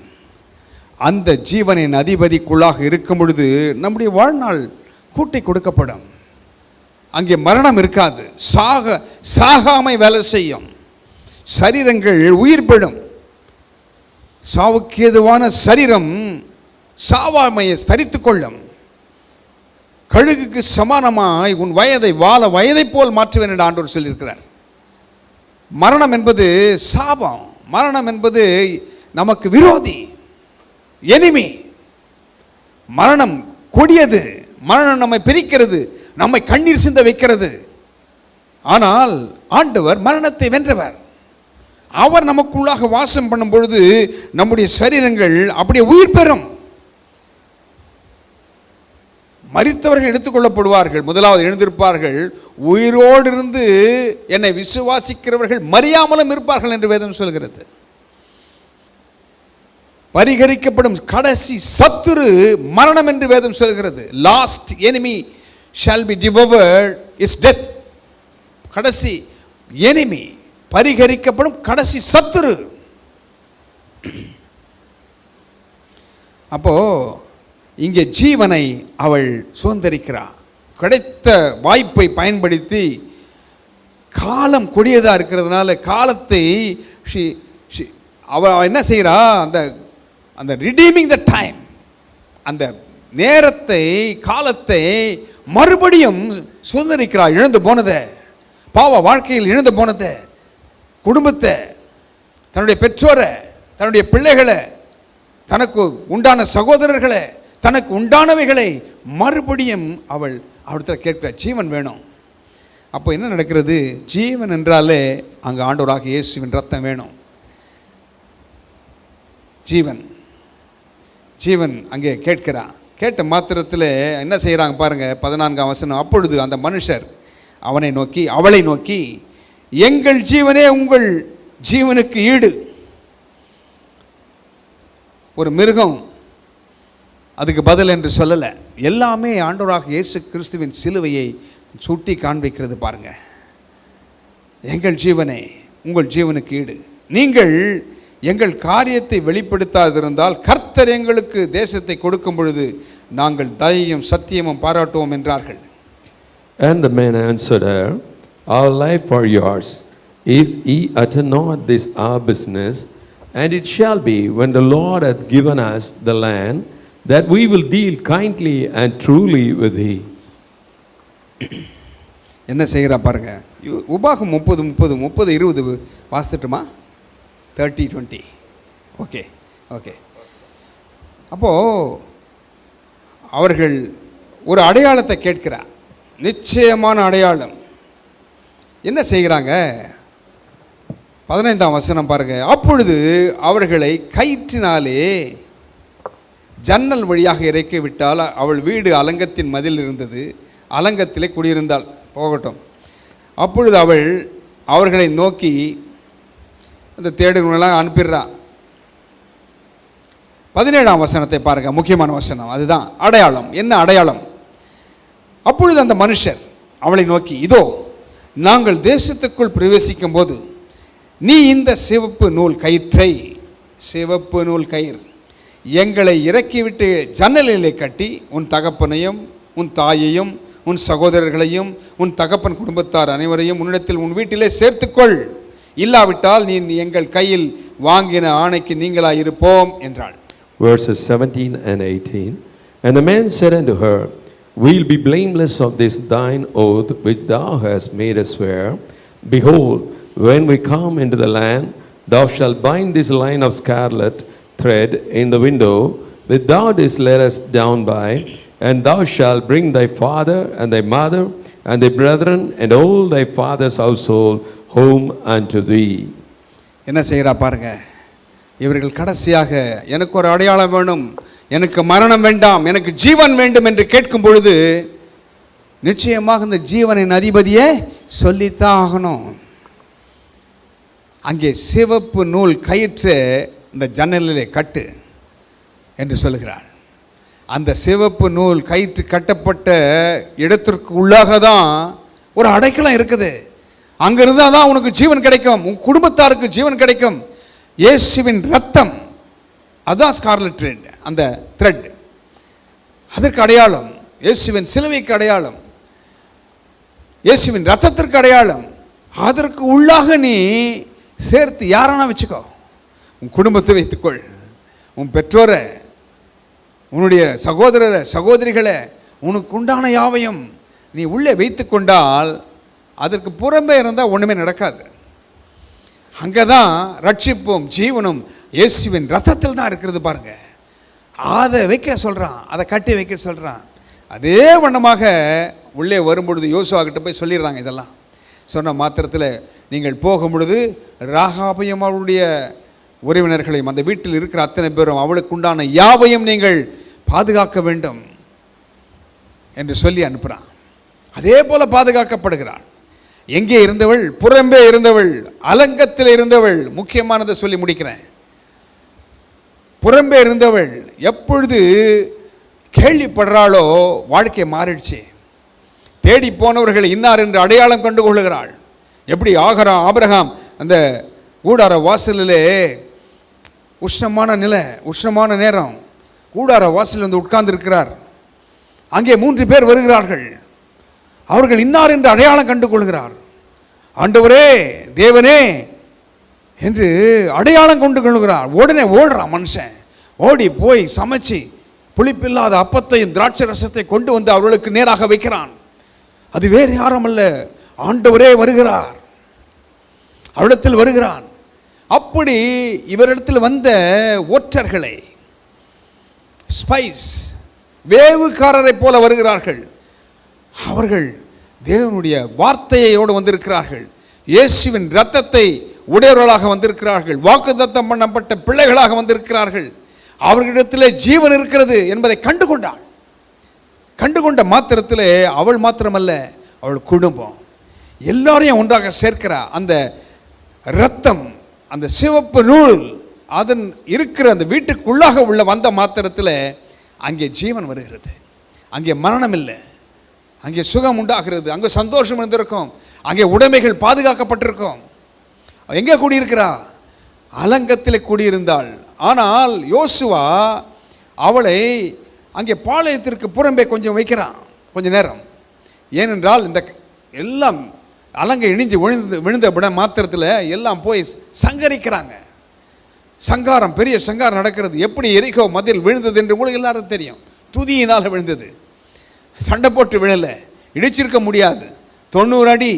அந்த ஜீவனின் அதிபதிக்குள்ளாக இருக்கும் பொழுது நம்முடைய வாழ்நாள் கூட்டி கொடுக்கப்படும். அங்கே மரணம் இருக்காது. சாகாமை வேலை செய்யும். சரீரங்கள் உயிர் பெறும். சாவுக்கு ஏதுவான சரீரம் சாவாமையை தரித்து கொள்ளும். கழுகுக்கு சமானமாய் உன் வயதை வயதை போல் மாற்றுவேன் என்று ஆண்டவர் சொல்லியிருக்கிறார். மரணம் என்பது சாபம். மரணம் என்பது நமக்கு விரோதி, எனிமி. மரணம் கொடியது. மரணம் நம்மை பிரிக்கிறது, நம்மை கண்ணீர் சிந்த வைக்கிறது. ஆனால் ஆண்டவர் மரணத்தை வென்றவர். அவர் நமக்குள்ளாக வாசம் பண்ணும் பொழுது நம்முடைய சரீரங்கள் அப்படியே உயிர் பெறும். மரித்தவர்கள் எடுத்துக்கொள்ளப்படுவார்கள், முதலாவது எழுந்திருப்பார்கள். உயிரோடு இருந்து என்னை விசுவாசிக்கிறவர்கள் மறியாமலும் இருப்பார்கள் என்று வேதம் சொல்கிறது. பரிகரிக்கப்படும் கடைசி சத்துரு மரணம் என்று வேதம் சொல்கிறது. Last enemy shall be devoured is death. கடைசி enemy, பரிகரிக்கப்படும் கடைசி சத்துரு. அப்போ இங்கே ஜீவனை அவள் சுதந்திரிக்கிறாள். கிடைத்த வாய்ப்பை பயன்படுத்தி, காலம் கொடியதா இருக்கிறதுனால காலத்தை அவள் என்ன செய்கிறா, அந்த ரிடீமிங் த டைம், அந்த நேரத்தை, காலத்தை மறுபடியும் சுதந்திரிக்கிறாள். இழந்து போனதை, பாவ வாழ்க்கையில் இழந்து போனதை, குடும்பத்தை, தன்னுடைய பெற்றோரை, தன்னுடைய பிள்ளைகளை, தனக்கு உண்டான சகோதரர்களை, தனக்கு உண்டானவைகளை மறுபடியும் அவள் அவரிடத்தில் கேட்கிறார். ஜீவன் வேணும். அப்போ என்ன நடக்கிறது? ஜீவன் என்றாலே அங்கே ஆண்டவராக இயேசுவின் ரத்தம் வேணும். ஜீவன் ஜீவன் அங்கே கேட்கிறான். கேட்ட மாத்திரத்தில் என்ன செய்கிறாங்க பாருங்க, 14ஆம் வசனம். அப்பொழுது அந்த மனுஷர் அவனை நோக்கி, அவளை நோக்கி, எங்கள் ஜீவனே உங்கள் ஜீவனுக்கு ஈடு. ஒரு மிருகம் அதுக்கு பதில் என்று சொல்லலை. எல்லாமே ஆண்டவராக இயேசு கிறிஸ்துவின் சிலுவையை சுட்டி காண்பிக்கிறது பாருங்க. எங்கள் ஜீவனே உங்கள் ஜீவனுக்கு ஈடு. நீங்கள் எங்கள் காரியத்தை வெளிப்படுத்தாதிருந்தால் கர்த்தர் எங்களுக்கு தேசத்தை கொடுக்கும் பொழுது நாங்கள் தயையும் சத்தியமும் பாராட்டுவோம் என்றார்கள். And the man answered her, Our life are yours, if ye utter not this our business. And it shall be, when the Lord hath given us the land, that we will deal kindly and truly with thee. என்ன செய்கிறா பாருங்க. உபாகம் 30:20 வாசித்துட்டுமா? 30:20. Okay okay. அப்போது அவர்கள் ஒரு அடையாளத்தை கேட்கிறார், நிச்சயமான அடையாளம். என்ன செய்கிறாங்க? 15ஆம் வசனம் பாருங்க. அப்பொழுது அவர்களை கயிற்றினாலே ஜன்னல் வழியாக இறக்கி விட்டால், அவள் வீடு அலங்கத்தின் மதில் இருந்தது, அலங்கத்திலே குடியிருந்தாள். போகட்டும். அப்பொழுது அவர்களை நோக்கி அந்த தேடுகளெல்லாம் அனுப்பிடுறான். 17ஆம் வசனத்தை பாருங்க, முக்கியமான வசனம். அதுதான் அடையாளம். என்ன அடையாளம்? அப்பொழுது அந்த மனுஷர் அவளை நோக்கி, இதோ நாங்கள் தேசத்துக்குள் பிரவேசிக்கும் போது நீ இந்த சிவப்பு நூல் கயிறு எங்களை இறக்கிவிட்டு ஜன்னலிலே கட்டி உன் தகப்பனையும் உன் தாயையும் உன் சகோதரர்களையும் உன் தகப்பன் குடும்பத்தார் அனைவரையும் உன்னிடத்தில் உன் வீட்டிலே சேர்த்துக்கொள், இல்லாவிட்டால் நீ எங்கள் கையில் வாங்கின ஆணைக்கு நீங்களாயிருப்போம் என்றாள். Verses 17 and 18. And the man said unto her, We'll be blameless of this thine oath which thou hast made us swear. Behold, when we come into the land, thou shalt bind this line of scarlet thread in the window which thou didst let us down by, and thou shalt bring thy father and thy mother and thy brethren and all thy father's household home unto thee. என்ன செய்கிறா பாருங்க. இவர்கள் கடைசியாக எனக்கு ஒரு அடையாளம் வேணும், எனக்கு மரணம் வேண்டாம், எனக்கு ஜீவன் வேண்டும் என்று கேட்கும் பொழுது நிச்சயமாக இந்த ஜீவனின் அதிபதியே சொல்லித்தான் ஆகணும். அங்கே சிவப்பு நூல் கயிற்று இந்த ஜன்னலிலே கட்டு என்று சொல்லுகிறார். அந்த சிவப்பு நூல் கயிற்று கட்டப்பட்ட இடத்திற்கு உள்ளாக தான் ஒரு அடைக்கலம் இருக்குது. அங்கே இருந்தால் தான் உனக்கு ஜீவன் கிடைக்கும், உன் குடும்பத்தாருக்கு ஜீவன் கிடைக்கும். இயேசுவின் ரத்தம், அதுதான் ஸ்கார்லெட் த்ரெட், அந்த த்ரெட் அதற்கு அடையாளம். இயேசுவின் சிலுவைக்கு அடையாளம், இயேசுவின் ரத்தத்திற்கு அடையாளம். அதற்கு உள்ளாக நீ சேர்த்து யாரானா வச்சுக்கோ, உன் குடும்பத்தை வைத்துக்கொள், உன் பெற்றோரை, உன்னுடைய சகோதரரை சகோதரிகளை, உனக்கு உண்டான யாவையும் நீ உள்ளே வைத்து கொண்டால் அதற்கு புறம்பே இருந்தால் ஒன்றுமே நடக்காது. அங்கே தான் ரட்சிப்பும் ஜீவனும் இயேசுவின் ரத்தத்தில் தான் இருக்கிறது பாருங்க. அதை வைக்க சொல்கிறான், அதை கட்டி வைக்க சொல்கிறான். அதே வண்ணமாக உள்ளே வரும்பொழுது யோசுவாகிட்ட போய் சொல்லிடுறாங்க. இதெல்லாம் சொன்ன மாத்திரத்தில் நீங்கள் போகும் பொழுது ராகாபையும் அவளுடைய உறவினர்களையும் அந்த வீட்டில் இருக்கிற அத்தனை பேரும் அவளுக்கு உண்டான யாவையும் நீங்கள் பாதுகாக்க வேண்டும் என்று சொல்லி அனுப்புகிறான். அதே போல் பாதுகாக்கப்படுகிறாள். எங்கே இருந்தவள்? புறம்பே இருந்தவள், அலங்கத்தில் இருந்தவள். முக்கியமானதை சொல்லி முடிக்கிறேன். புறம்பே இருந்தவள் எப்பொழுது கேள்விப்படுறாளோ வாழ்க்கை மாறிடுச்சு. தேடி போனவர்கள் இன்னார் என்று அடையாளம் கண்டு கொள்ளுகிறாள். எப்படி ஆபிரகாம் அந்த கூடார வாசலிலே உஷ்ணமான நேரம் கூடார வாசலில் வந்து உட்கார்ந்து இருக்கிறார். அங்கே 3 பேர் வருகிறார்கள். அவர்கள் இன்னார் என்று அடையாளம் கண்டு கொள்கிறார். ஆண்டவரே, தேவனே என்று அடையாளம் கொண்டு கொள்கிறார். உடனே ஓடுறான் மனுஷன். ஓடி போய் சமைச்சு புளிப்பில்லாத அப்பத்தையும் திராட்சை ரசத்தை கொண்டு வந்து அவர்களுக்கு நேராக வைக்கிறான். அது வேறு யாரும் அல்ல, ஆண்டவரே வருகிறார், அவரிடத்தில் வருகிறான். அப்படி இவரிடத்தில் வந்த ஒற்றர்களை, ஸ்பைஸ், வேவுக்காரரை போல வருகிறார்கள். அவர்கள் தேவனுடைய வார்த்தையோடு வந்திருக்கிறார்கள். இயேசுவின் இரத்தத்தை உடையவர்களாக வந்திருக்கிறார்கள். வாக்குத்தத்தம் பண்ணப்பட்ட பிள்ளைகளாக வந்திருக்கிறார்கள். அவர்களிடத்திலே ஜீவன் இருக்கிறது என்பதை கண்டுகொண்ட மாத்திரத்திலே அவள் மாத்திரமல்ல, அவள் குடும்பம் எல்லாரையும் ஒன்றாக சேர்க்கிறார். அந்த இரத்தம், அந்த சிவப்பு நூல் அதன் இருக்கிற அந்த வீட்டுக்குள்ளாக உள்ள வந்த மாத்திரத்தில் அங்கே ஜீவன் வருகிறது. அங்கே மரணம் இல்லை, அங்கே சுகம் உண்டாகிறது, அங்கே சந்தோஷம் இருந்திருக்கும், அங்கே உடைமைகள் பாதுகாக்கப்பட்டிருக்கும். எங்கே கூடியிருக்கிறா? அலங்கத்தில் கூடியிருந்தாள். ஆனால் யோசுவா அவளை அங்கே பாளையத்திற்கு புறம்பே கொஞ்சம் வைக்கிறான், கொஞ்ச நேரம். ஏனென்றால் இந்த எல்லாம் அலங்கை இணிஞ்சு விழுந்த விட மாத்திரத்தில் எல்லாம் போய் சங்கரிக்கிறாங்க. சங்காரம், பெரிய சங்காரம் நடக்கிறது. எப்படி எரிகோ மதில் விழுந்தது என்று உங்களுக்கு எல்லாரும் தெரியும். துதியினால் விழுந்தது, சண்டை போட்டு விழலை, இடிச்சிருக்க முடியாது. 90 அடி,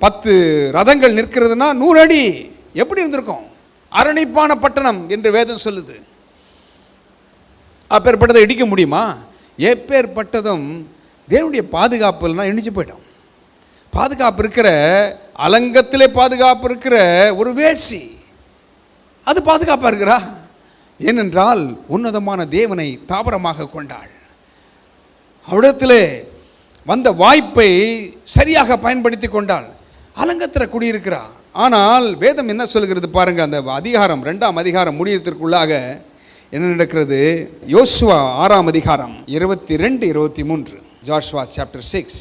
10 ரதங்கள் நிற்கிறதுனா 100 அடி எப்படி இருந்திருக்கும்? அரணிப்பான பட்டணம் என்று வேதம் சொல்லுது. அப்பேற்பட்டதை இடிக்க முடியுமா? எப்பேற்பட்டதும் தேவனுடைய பாதுகாப்பு இல்லைனா இடிச்சு போயிடும். பாதுகாப்பு இருக்கிற, அலங்கத்திலே பாதுகாப்பு இருக்கிற ஒரு வேசி அது பாதுகாப்பாக இருக்கிறா? ஏனென்றால் உன்னதமான தேவனை தாபரமாக கொண்டாள். அவரிடத்திலே வந்த வாய்ப்பை சரியாக பயன்படுத்தி கொண்டாள். அலங்கத்தில் குடியிருக்கிறாள். ஆனால் வேதம் என்ன சொல்கிறது பாருங்க. அந்த அதிகாரம் 2ஆம் அதிகாரம் முடியத்திற்குள்ளாக என்ன நடக்கிறது? யோசுவா 6ஆம் அதிகாரம் 22-23. Joshua chapter 6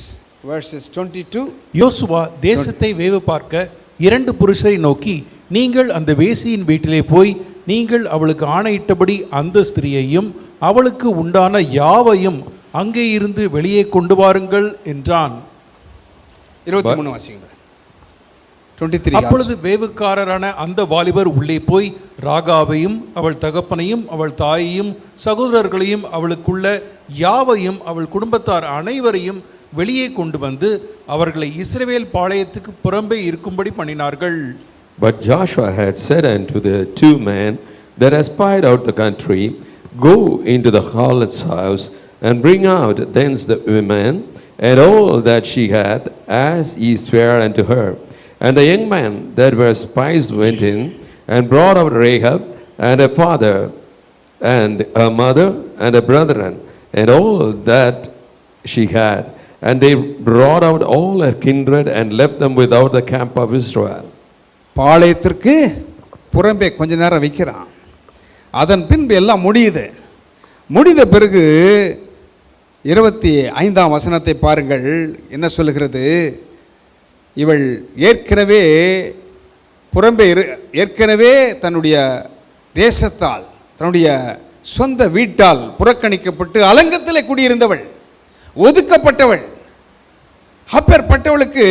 verses 22. யோசுவா தேசத்தை வேவு பார்க்க 2 புருஷரை நோக்கி, நீங்கள் அந்த வேசியின் வீட்டிலே போய் நீங்கள் அவளுக்கு ஆணையிட்டபடி அந்த ஸ்திரியையும் அவளுக்கு உண்டான யாவையும் அங்கே இருந்து வெளியே கொண்டு வாருங்கள் என்றான். 23 வாசிங்க. 23. அப்பொழுது வேவுக்காரரான அந்த வாலிபர் உள்ளே போய் ராகாவையும் அவள் தகப்பனையும் அவள் தாயையும் சகோதரர்களையும் அவளுக்குள்ள யாவையும் அவள் குடும்பத்தார் அனைவரையும் வெளியே கொண்டு வந்து அவர்களை இஸ்ரவேல் பாளையத்துக்கு புறம்பே இருக்கும்படி பண்ணினார்கள். But Joshua had said unto the 2 men that espied out the country, Go into the harlot's house, and bring out thence the women, and all that she had, as ye sware unto her. And the young men that were spies went in, and brought out Rahab, and her father, and her mother, and her brethren, and all that she had. And they brought out all her kindred, and left them without the camp of Israel. பாளையத்திற்கு புறம்பே கொஞ்ச நேரம் வைக்கிறான். அதன் பின்பு எல்லாம் முடிந்த பிறகு 25ஆம் வசனத்தை பாருங்கள். என்ன சொல்லுகிறது? இவள் ஏற்கனவே தன்னுடைய தேசத்தால், தன்னுடைய சொந்த வீட்டால் புறக்கணிக்கப்பட்டு அலங்கத்தில் குடியிருந்தவள், ஒதுக்கப்பட்டவள். அப்பேற்பட்டவளுக்கு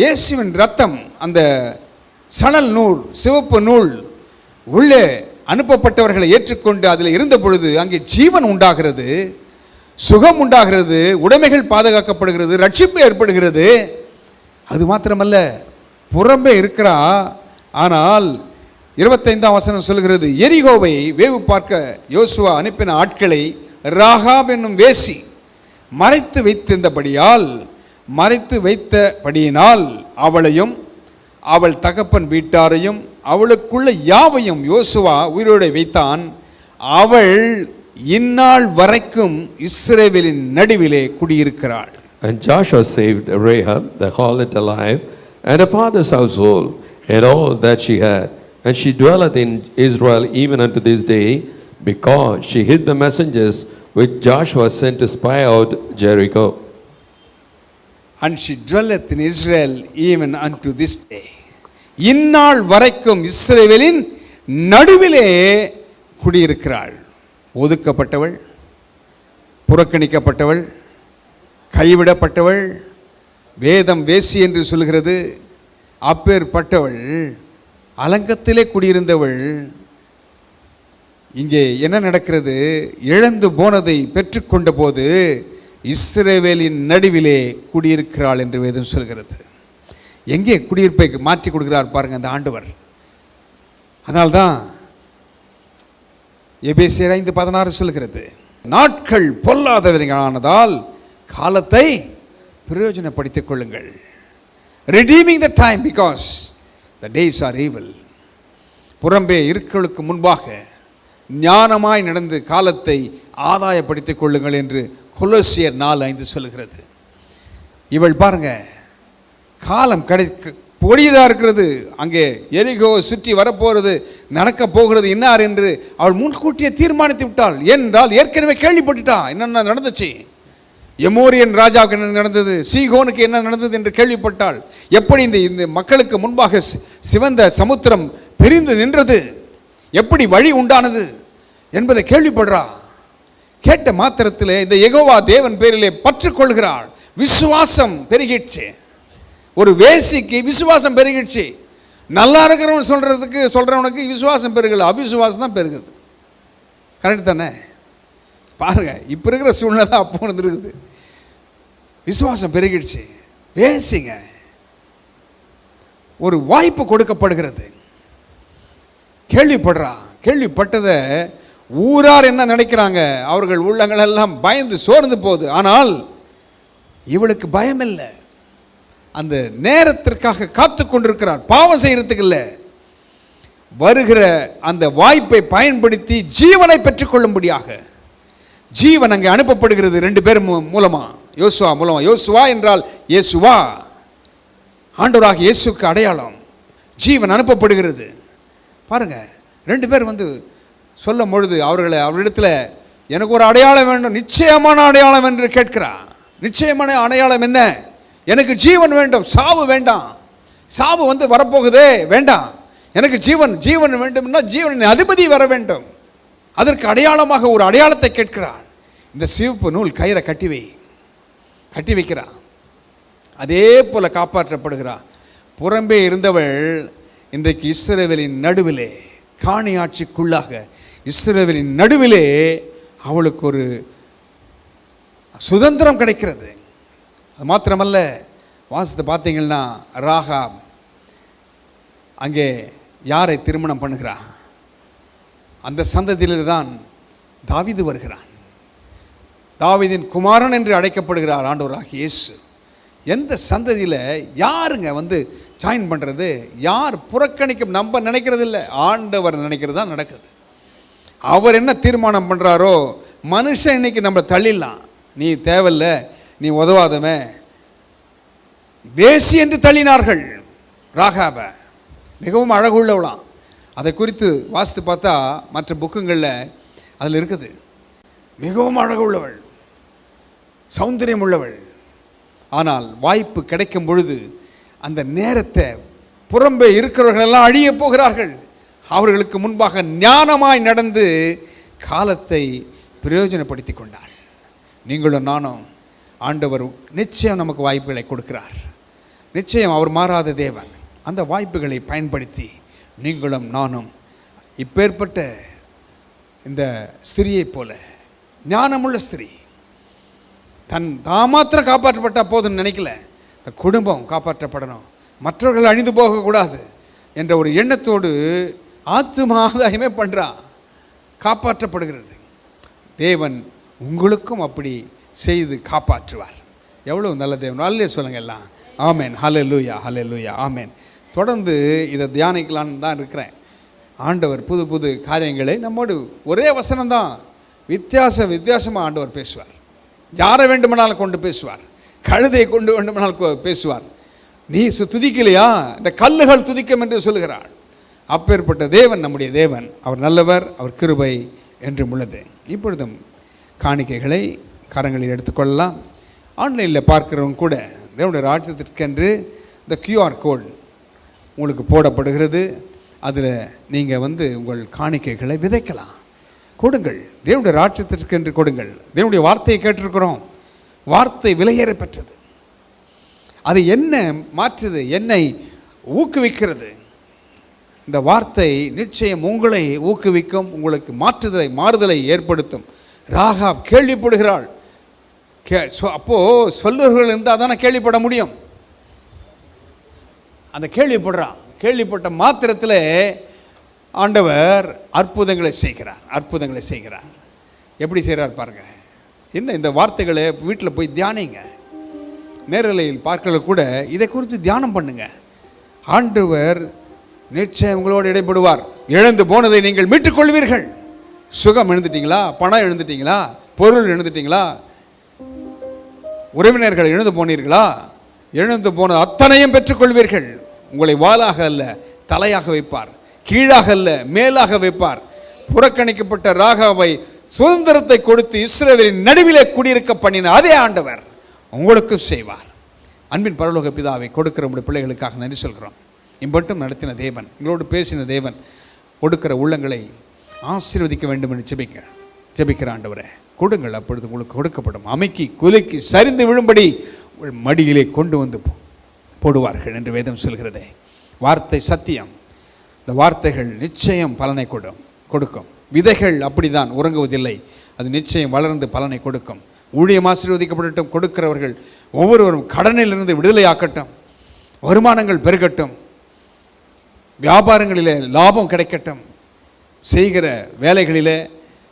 இயேசுவின் இரத்தம், அந்த சணல் நூல், சிவப்பு நூல் உள்ளே அனுப்பப்பட்டவர்களை ஏற்றுக்கொண்டு அதில் இருந்த பொழுது அங்கே ஜீவன் உண்டாகிறது, சுகம் உண்டாகிறது, உடைமைகள் பாதுகாக்கப்படுகிறது, ரட்சிப்பு ஏற்படுகிறது. அது மாத்திரமல்ல, புறம்பே இருக்கிறா. ஆனால் 25ஆம் வசனம் சொல்கிறது, எரிகோவை வேவு பார்க்க யோசுவா அனுப்பின ஆட்களை ராகாப் என்னும் வேசி மறைத்து வைத்தபடியினால் அவளையும் அவள் தகப்பன் வீட்டாரையும் அவளுக்குள்ள யாவையும் யோசுவா உயிரோடு வைத்தான். அவள் இந்நாள் வரைக்கும் இஸ்ரவேலின் நடுவிலே குடியிருக்கிறாள். And Joshua saved Rahab the harlot alive, and her father's household, and all that she had, And she dwelleth in Israel even unto this day, because she hid the messengers which Joshua sent to spy out Jericho. And she dwelleth in Israel even unto this day. இந்நாள் வரைக்கும் இஸ்ரவேலின் நடுவிலே குடியிருக்கிறாள். ஒதுக்கப்பட்டவள், புறக்கணிக்கப்பட்டவள், கைவிடப்பட்டவள், வேதம் வேசி என்று சொல்கிறது. அப்பேற்பட்டவள், அலங்கத்திலே குடியிருந்தவள். இங்கே என்ன நடக்கிறது? இழந்து போனதை பெற்றுக்கொண்ட போது இஸ்ரவேலின் நடுவிலே குடியிருக்கிறாள் என்று வேதம் சொல்கிறது. எங்கே குடியிருப்பை மாற்றி கொடுக்கிறார் பாருங்க அந்த ஆண்டவர். அதனால்தான் எபேசியர் 5:16 சொல்கிறது, நாட்கள் பொல்லாதவர்களானதால் காலத்தை பிரயோஜனப்படுத்திக் கொள்ளுங்கள். redeeming the time because the days are evil. புறம்பே இருக்கிறவர்களுக்கு முன்பாக ஞானமாய் நடந்து காலத்தை ஆதாயப்படுத்திக் கொள்ளுங்கள் என்று கொலோசியர் 4:5 சொல்கிறது. இவள் பாருங்க, காலம் பொடியதாக இருக்கிறது. அங்கே எரிகோ சுற்றி வரப்போகிறது, நடக்க போகிறது இன்னார் என்று அவள் முன்கூட்டியே தீர்மானித்து விட்டாள். ஏனென்றால் ஏற்கனவே கேள்விப்பட்டுட்டா என்னென்ன நடந்துச்சு. எமோரியன் ராஜாவுக்கு என்ன நடந்தது, சீகோனுக்கு என்ன நடந்தது என்று கேள்விப்பட்டாள். எப்படி இந்த மக்களுக்கு முன்பாக சிவந்த சமுத்திரம் பிரிந்து நின்றது, எப்படி வழி உண்டானது என்பதை கேள்விப்படுறா. கேட்ட மாத்திரத்தில் இந்த யெகோவா தேவன் பேரிலே பற்றுக்கொள்கிறாள். விசுவாசம் பெருகிடுச்சு. ஒரு வேசிக்கு விசுவாசம் பெருகிடுச்சு. நல்லா இருக்கிறவன் சொல்றவனுக்கு விசுவாசம் பெருகல, அவிசுவாசம் தான் பெருகுது. கரெக்ட் தானே? பாருங்க, இப்போ இருக்கிற சூழ்நிலை தான் அப்போ இருந்திருக்குது. விசுவாசம் பெருகிடுச்சு. வேசிங்க ஒரு வாய்ப்பு கொடுக்கப்படுகிறது. கேள்விப்படுறா. கேள்விப்பட்டதை ஊரார் என்ன நினைக்கிறாங்க, அவர்கள் உள்ளங்கள் எல்லாம் பயந்து சோர்ந்து போகுது. ஆனால் இவளுக்கு பயம் இல்லை. அந்த நேரத்திற்காக காத்து கொண்டிருக்கிறார். பாவம் செய்யறதுக்கு இல்லை, வருகிற அந்த வாய்ப்பை பயன்படுத்தி ஜீவனை பெற்றுக்கொள்ளும்படியாக ஜீவன் அங்கே அனுப்பப்படுகிறது. 2 பேர் மூலமா, யோசுவா மூலமா. யோசுவா என்றால் இயேசுவா, ஆண்டவராக இயேசுக்கு அடையாளம். ஜீவன் அனுப்பப்படுகிறது. பாருங்க, 2 பேர் வந்து சொல்லும் பொழுது அவரிடத்தில் எனக்கு ஒரு அடையாளம் வேண்டும், நிச்சயமான அடையாளம் என்று கேட்கிறான். நிச்சயமான அடையாளம் என்ன? எனக்கு ஜீவன் வேண்டும், சாவு வேண்டாம். சாவு வந்து வரப்போகுதே, வேண்டாம். எனக்கு ஜீவன் வேண்டும்னா ஜீவனின் அதிபதி வர வேண்டும். அதற்கு அடையாளமாக ஒரு அடையாளத்தை கேட்கிறான். இந்த சிவப்பு நூல் கயிறை கட்டி வைக்கிறான். அதே போல காப்பாற்றப்படுகிறான். புறம்பே இருந்தவள் இன்றைக்கு இஸ்ரவேலின் நடுவிலே, காணி ஆட்சிக்குள்ளாக இஸ்ரவேலின் நடுவிலே அவளுக்கு ஒரு சுதந்திரம் கிடைக்கிறது. அது மாத்திரமல்ல, வாசத்தை பார்த்தீங்கன்னா ராகாப் அங்கே யாரை திருமணம் பண்ணுகிறான்? அந்த சந்ததியில் தான் தாவீது வருகிறான். தாவீதின் குமாரன் என்று அழைக்கப்படுகிறார் ஆண்டவராகிய இயேசு. எந்த சந்ததியில் யாருங்க வந்து ஜாயின் பண்ணுறது? யார் புறக்கணிக்க நம்ம நினைக்கிறது இல்லை, ஆண்டவர் நினைக்கிறது தான் நடக்குது. அவர் என்ன தீர்மானம் பண்ணுறாரோ, மனுஷன் இன்னைக்கு நம்ம தள்ளிடலாம். நீ தேவையில்லை, நீ உதவாதவன், வேசி என்று தள்ளினார்கள் ராகாப. மிகவும் அழகுள்ளவளாம். அதை குறித்து வாசித்து பார்த்தா மற்ற புக்குங்களில் அதில் இருக்குது. மிகவும் அழகு உள்ளவள், சௌந்தரியம் உள்ளவள். ஆனால் வாய்ப்பு கிடைக்கும் பொழுது அந்த நேரத்தை புறம்பே இருக்கிறவர்களெல்லாம் அழிய போகிறார்கள். அவர்களுக்கு முன்பாக ஞானமாய் நடந்து காலத்தை பிரயோஜனப்படுத்தி கொண்டாள். நீங்களும் நானும், ஆண்டவர் நிச்சயம் நமக்கு வாய்ப்புகளை கொடுக்கிறார். நிச்சயம் அவர் மாறாத தேவன். அந்த வாய்ப்புகளை பயன்படுத்தி நீங்களும் நானும் இப்பேற்பட்ட இந்த ஸ்திரியைப் போல, ஞானமுள்ள ஸ்திரீ, தாமாத்திரம் காப்பாற்றப்பட்டால் போதுன்னு நினைக்கல, இந்த குடும்பம் காப்பாற்றப்படணும், மற்றவர்கள் அழிந்து போகக்கூடாது என்ற ஒரு எண்ணத்தோடு ஆத்தும ஆதாயமே பண்ணுறா, காப்பாற்றப்படுகிறது. தேவன் உங்களுக்கும் அப்படி செய்து காப்பாற்றுவார். எவ்வளோ நல்ல தேவன். அல்லே சொல்லுங்க எல்லாம். ஆமேன். ஹல்லேலூயா, ஹல்லேலூயா, ஆமேன். தொடர்ந்து இதை தியானிக்கலான்னு தான் இருக்கிறேன். ஆண்டவர் புது புது காரியங்களை நம்மோடு, ஒரே வசனம்தான், வித்தியாசமாக ஆண்டவர் பேசுவார். யாரை வேண்டுமானாலும் கொண்டு பேசுவார். கழுதை கொண்டு வேண்டுமானால் பேசுவார். நீ துதிக்கலையா, இந்த கல்லுகள் துதிக்கும் என்று சொல்லுகிறாள். அப்பேற்பட்ட தேவன் நம்முடைய தேவன். அவர் நல்லவர், அவர் கிருபை என்றும் உள்ளது. இப்பொழுதும் காணிக்கைகளை கரங்களில் எடுத்துக்கொள்ளலாம். ஆன்லைனில் பார்க்குறவங்க கூட தேவனுடைய ராஜ்யத்திற்கென்று இந்த QR கோட் உங்களுக்கு போடப்படுகிறது. அதில் நீங்கள் உங்கள் காணிக்கைகளை விதைக்கலாம். கொடுங்கள், தேவனுடைய ராஜ்யத்திற்கென்று கொடுங்கள். தேவனுடைய வார்த்தையை கேட்டிருக்கிறோம். வார்த்தை விலையேற பெற்றது. அது என்ன மாற்றுது, என்னை ஊக்குவிக்கிறது. இந்த வார்த்தை நிச்சயம் உங்களை ஊக்குவிக்கும், உங்களுக்கு மாறுதலை ஏற்படுத்தும். ராகாப் கேள்விப்படுகிறாள். அப்போது சொல்லுகள் இருந்தால் தானே கேள்விப்பட முடியும். அந்த கேள்விப்பட்ட மாத்திரத்தில் ஆண்டவர் அற்புதங்களை செய்கிறார். எப்படி செய்கிறார் பாருங்கள். என்ன இந்த வார்த்தைகளை வீட்டில் போய் தியானிங்க. நேரலையில் பார்க்கல கூட இதை குறித்து தியானம் பண்ணுங்க. ஆண்டவர் நிச்சயம் உங்களோடு இடைப்படுவார். இழந்து போனதை நீங்கள் மீட்டுக்கொள்வீர்கள். சுகம் இழந்துட்டீங்களா, பணம் இழந்துட்டீங்களா, பொருள் இழந்துட்டீங்களா, உறவினர்கள் இழந்து போனீர்களா, இழந்து போன அத்தனையும் பெற்றுக்கொள்வீர்கள். உங்களை வாளாக அல்ல தலையாக வைப்பார், கீழாக அல்ல மேலாக வைப்பார். புறக்கணிக்கப்பட்ட ராகாவை சுதந்திரத்தை கொடுத்து இஸ்ரவேலின் நடுவிலே குடியிருக்க பண்ணின அதே ஆண்டவர் உங்களுக்கு செய்வார். அன்பின் பரலோக பிதாவை, கொடுக்கிற உடைய பிள்ளைகளுக்காக நன்றி சொல்கிறோம். இம்பட்டும் நடத்தின தேவன், எங்களோடு பேசின தேவன், கொடுக்கிற உள்ளங்களை ஆசீர்வதிக்க வேண்டும் என்று ஜெபிக்கிற ஆண்டவரே, கொடுங்கள், அப்பொழுது உங்களுக்கு கொடுக்கப்படும். அமைக்கி குலுக்கி சரிந்து விழும்படி மடியிலே கொண்டு வந்து போடுவார்கள் என்று வேதம் சொல்கிறதே. வார்த்தை சத்தியம். இந்த வார்த்தைகள் நிச்சயம் பலனை கொடுக்கும். விதைகள் அப்படிதான் உறங்குவதில்லை, அது நிச்சயம் வளர்ந்து பலனை கொடுக்கும். ஊழியம் ஆசீர்வதிக்கப்படட்டும். கொடுக்கிறவர்கள் ஒவ்வொருவரும் கடனிலிருந்து விடுதலையாக்கட்டும், வருமானங்கள் பெருகட்டும், வியாபாரங்களிலே லாபம் கிடைக்கட்டும், செய்கிற வேலைகளிலே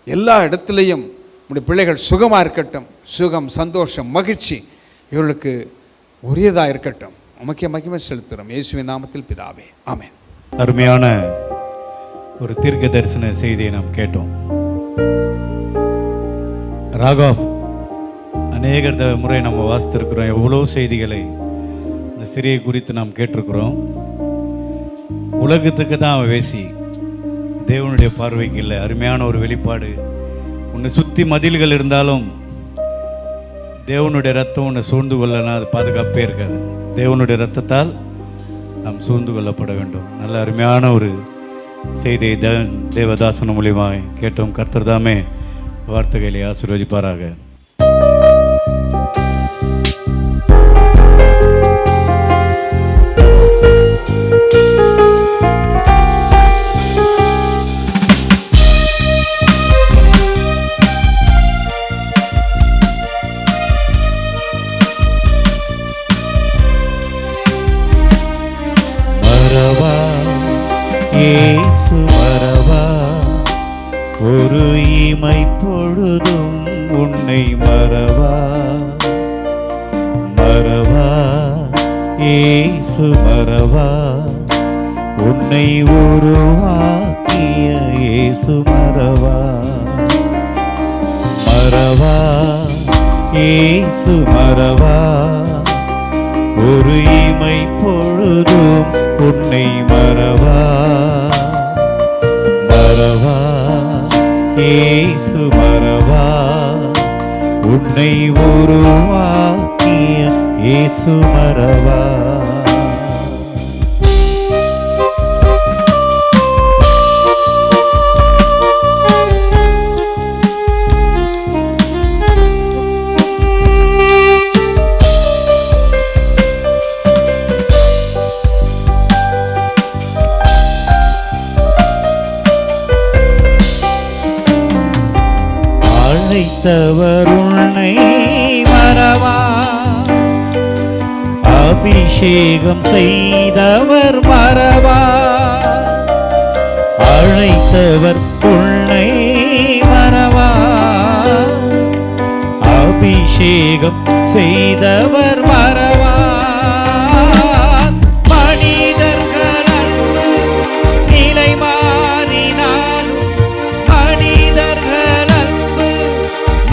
எல்லா இடத்துலையும் நம்முடைய பிள்ளைகள் சுகமாக இருக்கட்டும். சுகம், சந்தோஷம், மகிழ்ச்சி இவர்களுக்கு உரியதாக இருக்கட்டும். உமக்கே மகிமை செலுத்துகிறோம் இயேசுவின் நாமத்தில் பிதாவே, ஆமென். அருமையான ஒரு தீர்க்க தரிசன செய்தியை நாம் கேட்டோம். ராகாப் அநேக முறை நம்ம வாசித்திருக்கிறோம். எவ்வளோ செய்திகளை இந்த சிறியை குறித்து நாம் கேட்டிருக்கிறோம். உலகத்துக்கு தான் அவன் வேசி, தேவனுடைய பார்வைக்கு இல்லை. அருமையான ஒரு வெளிப்பாடு. உன்னை சுற்றி மதில்கள் இருந்தாலும் தேவனுடைய ரத்தம் உன்னை சூழ்ந்து கொள்ளனா அது பாதுகாப்பே இருக்காது. தேவனுடைய ரத்தத்தால் நாம் சூழ்ந்து கொள்ளப்பட வேண்டும். நல்ல அருமையான ஒரு செய்தியை தேவதாசன மூலியமாக கேட்டோம். கர்த்தர் தாமே வார்த்தைகளை ஆசீர்வதிப்பாராக. இயேசு வரவா, ஒரு இமை பொழுதும் உன்னை மறவா. மறவா இயேசு மறவா, உன்னை உருவாக்கிய இயேசு மறவா. மறவா இயேசு மறவா, ஒரு இமை பொழுதும் உன்னை மறவா. மறவா இயேசு மறவா, உன்னை உருவாக்கிய இயேசு மறவா. அழைத்தவர் உன்னை மறவா, அபிஷேகம் செய்தவர் மறவா. அழைத்தவர் உன்னை மறவா, அபிஷேகம் செய்தவர் மறவா. மனிதர்கள் நிலை மாறினாலும், மனிதர்கள்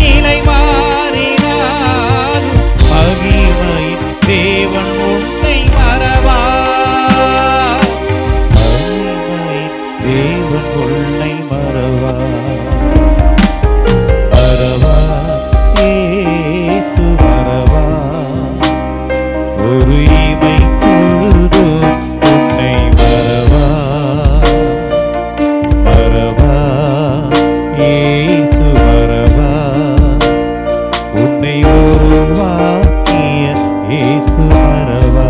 நிலை மாறினாலும், மகிமை தேவன் உன்னை மறவா. மகிமை உன்னை மறவா மறவா இயேசு மறவா ஒரு இமை பொழுதும் உன்னை மறவா மறவா இயேசு மறவா உன்னை உருவாக்கிய இயேசு மறவா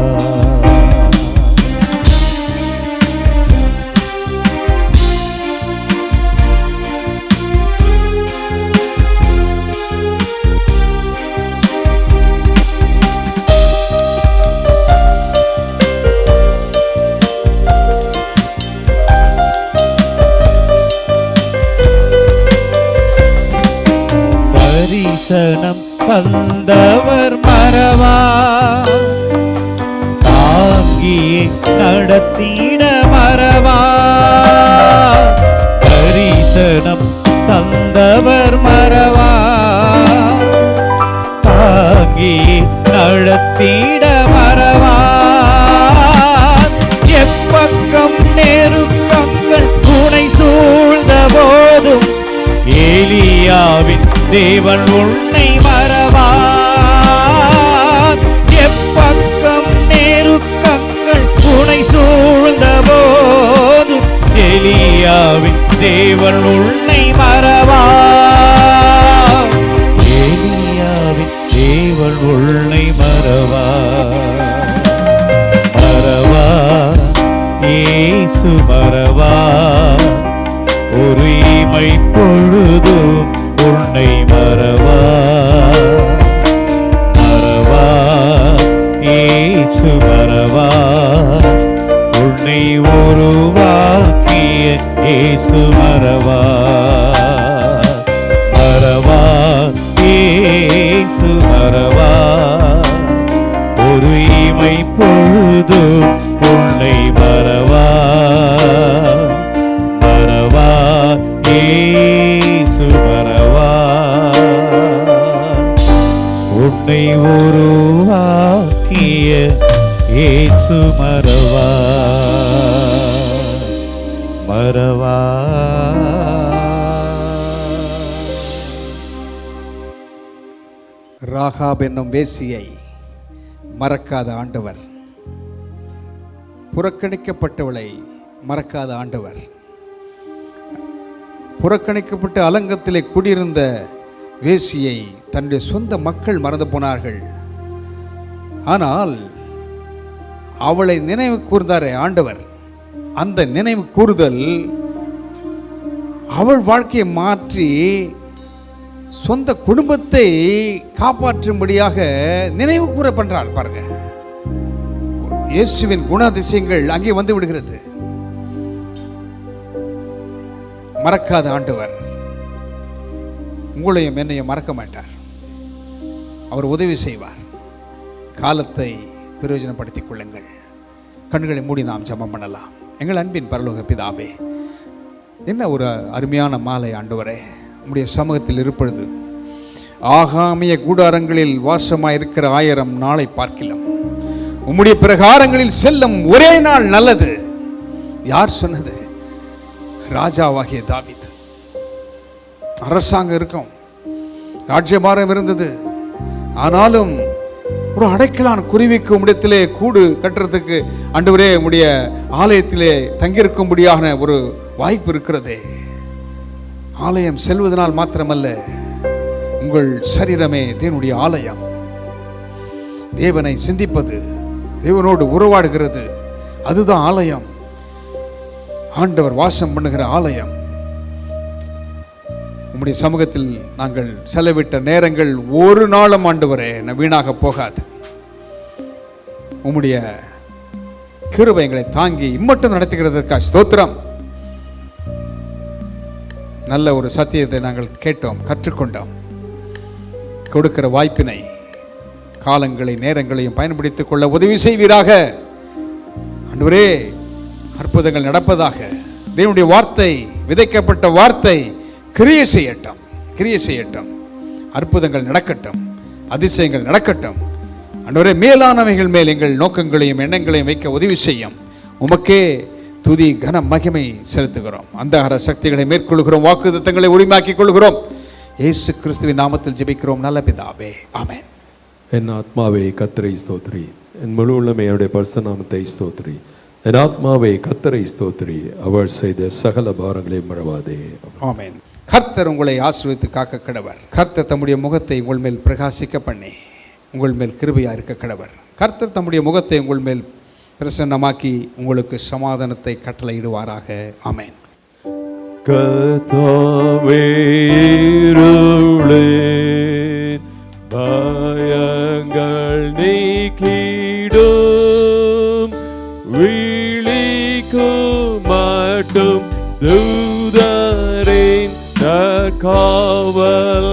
தரிசனம் தந்தவர் மறவா தாங்கியே நடத்திட மறவா தரிசனம் தந்தவர் மறவா தாங்கியே நடத்திட மறவா எப்பக்கம் நெருக்கங்கள் துணை சூழ்ந்த போதும் ஏலியாவின் தேவன் உன்னை மறவா எப்பக்கம் நெருக்கங்கள் துணை சூழ்ந்த போதும் ஏலியாவின் தேவன் உன்னை மறவா ஏலியாவின் தேவன் உன்னை மறவா மறவா இயேசு மறவா ஒரு இமை பொழுதும் உன்னை மறவா மறவா இயேசு மறவா உன்னை உருவாக்கிய இயேசு மறவா மறவா இயேசு மறவா ஒரு இமை பொழுதும் உன்னை மறவா மறவா இயேசு மறவா உன்னை உருவாக்கிய இயேசு மறவா மறவா ராகாப் என்னும் வேசியை மறக்காத ஆண்டவர், புறக்கணிக்கப்பட்டவளை மறக்காத ஆண்டவர், புறக்கணிக்கப்பட்ட அலங்கத்திலே குடியிருந்த வேசியை தன்னுடைய சொந்த மக்கள் மறந்து போனார்கள். ஆனால் அவளை நினைவு கூர்ந்தாரே ஆண்டவர், அந்த நினைவு கூறுதல் அவள் வாழ்க்கையை மாற்றி சொந்த குடும்பத்தை காப்பாற்றும்படியாக நினைவு கூற பண்றாள். பாருங்க, இயேசுவின் குணாதிசயங்கள் அங்கே வந்து விடுகிறது. மறக்காத ஆண்டவர் உங்களையும் என்னையும் மறக்க மாட்டார். அவர் உதவி செய்வார். காலத்தை பிரயோஜனப்படுத்திக் கொள்ளுங்கள். கண்களை மூடி நாம் ஜெபம் பண்ணலாம். எங்கள் அன்பின் பரலோக பிதாவே, என்ன ஒரு அருமையான மாலை ஆண்டவரே, உம்முடைய சமூகத்தில் இருப்பது ஆகாமிய கூடாரங்களில் வாசமாயிருக்கிற 1000 நாளை பார்க்கலாம். உம்முடைய பிரகாரங்களில் செல்லும் ஒரே நாள் நல்லது. யார் சொன்னது? ராஜாவாகிய தாவீது. அரசாங்கம் இருக்கும், ராஜ்யபாரம் இருந்தது. ஆனாலும் ஒரு அடைக்கலான குருவிக்கு உம்மிடத்திலே கூடு கட்டுறதுக்கு ஆண்டவரே உம்முடைய ஆலயத்திலே தங்கியிருக்கும்படியான ஒரு வாய்ப்பு இருக்கிறதே. ஆலயம் செல்வதனால் மாத்திரமல்ல, உங்கள் சரீரமே தேவனுடைய ஆலயம். தேவனை சிந்திப்பது, தேவனோடு உறவாடுகிறது, அதுதான் ஆலயம். ஆண்டவர் வாசம் பண்ணுகிற ஆலயம். உம்முடைய சமூகத்தில் நாங்கள் செலவிட்ட நேரங்கள் ஒரு நாளும் ஆண்டவரே வீணாக போகாது. உம்முடைய கிருபை எங்களை தாங்கி இம்மட்டும் நடத்துகிறதற்காக ஸ்தோத்திரம். நல்ல ஒரு சத்தியத்தை நாங்கள் கேட்டோம், கற்றுக்கொண்டோம். கொடுக்கிற வாய்ப்பினை, காலங்களை, நேரங்களையும் பயன்படுத்திக் கொள்ள உதவி செய்வீராக ஆண்டவரே. அற்புதங்கள் நடப்பதாக. தேவனுடைய வார்த்தை, விதைக்கப்பட்ட வார்த்தை கிரியை செய்யட்டும், கிரியை செய்யட்டும். அற்புதங்கள் நடக்கட்டும், அதிசயங்கள் நடக்கட்டும். ஆண்டவரே, மேலானவைகள் மேல் எங்கள் நோக்கங்களையும் எண்ணங்களையும் வைக்க உதவி செய்யும். உமக்கே துதி கன மகிமை செலுத்துகிறோம். அந்தகார சக்திகளை மேற்கொள்கிறோம். வாக்குத்தத்தங்களை உரிமையாக்கிக் கொள்கிறோம். இயேசு கிறிஸ்துவின் நாமத்தில் ஜெபிக்கிறோம் நல்ல பிதாவே, ஆமென். என் ஆத்மாவே கர்த்தரை ஸ்தோத்திரி, என் முழு உள்ளமே அவருடைய பரிசுநாமத்தை ஸ்தோத்திரி. என் ஆத்மாவே கர்த்தரை ஸ்தோத்திரி, அவர் செய்த சகல பாரங்களை மறவாதே. ஆமென். கர்த்தர் உங்களை ஆசீர்வதித்து காக்க கடவர். கர்த்தர் தம்முடைய முகத்தை உங்கள் மேல் பிரகாசிக்க பண்ணி உங்கள் மேல் கிருபையா இருக்க கடவர். கர்த்தர் தம்முடைய முகத்தை உங்கள் மேல் பிரசன்னமாக்கி உங்களுக்கு சமாதானத்தை கட்டளையிடுவாராக. ஆமென். கர்த்தாவே இருளின் பயங்கள் நீக்கிடும், விழிக்கும் மட்டும் தூதரின் காவல்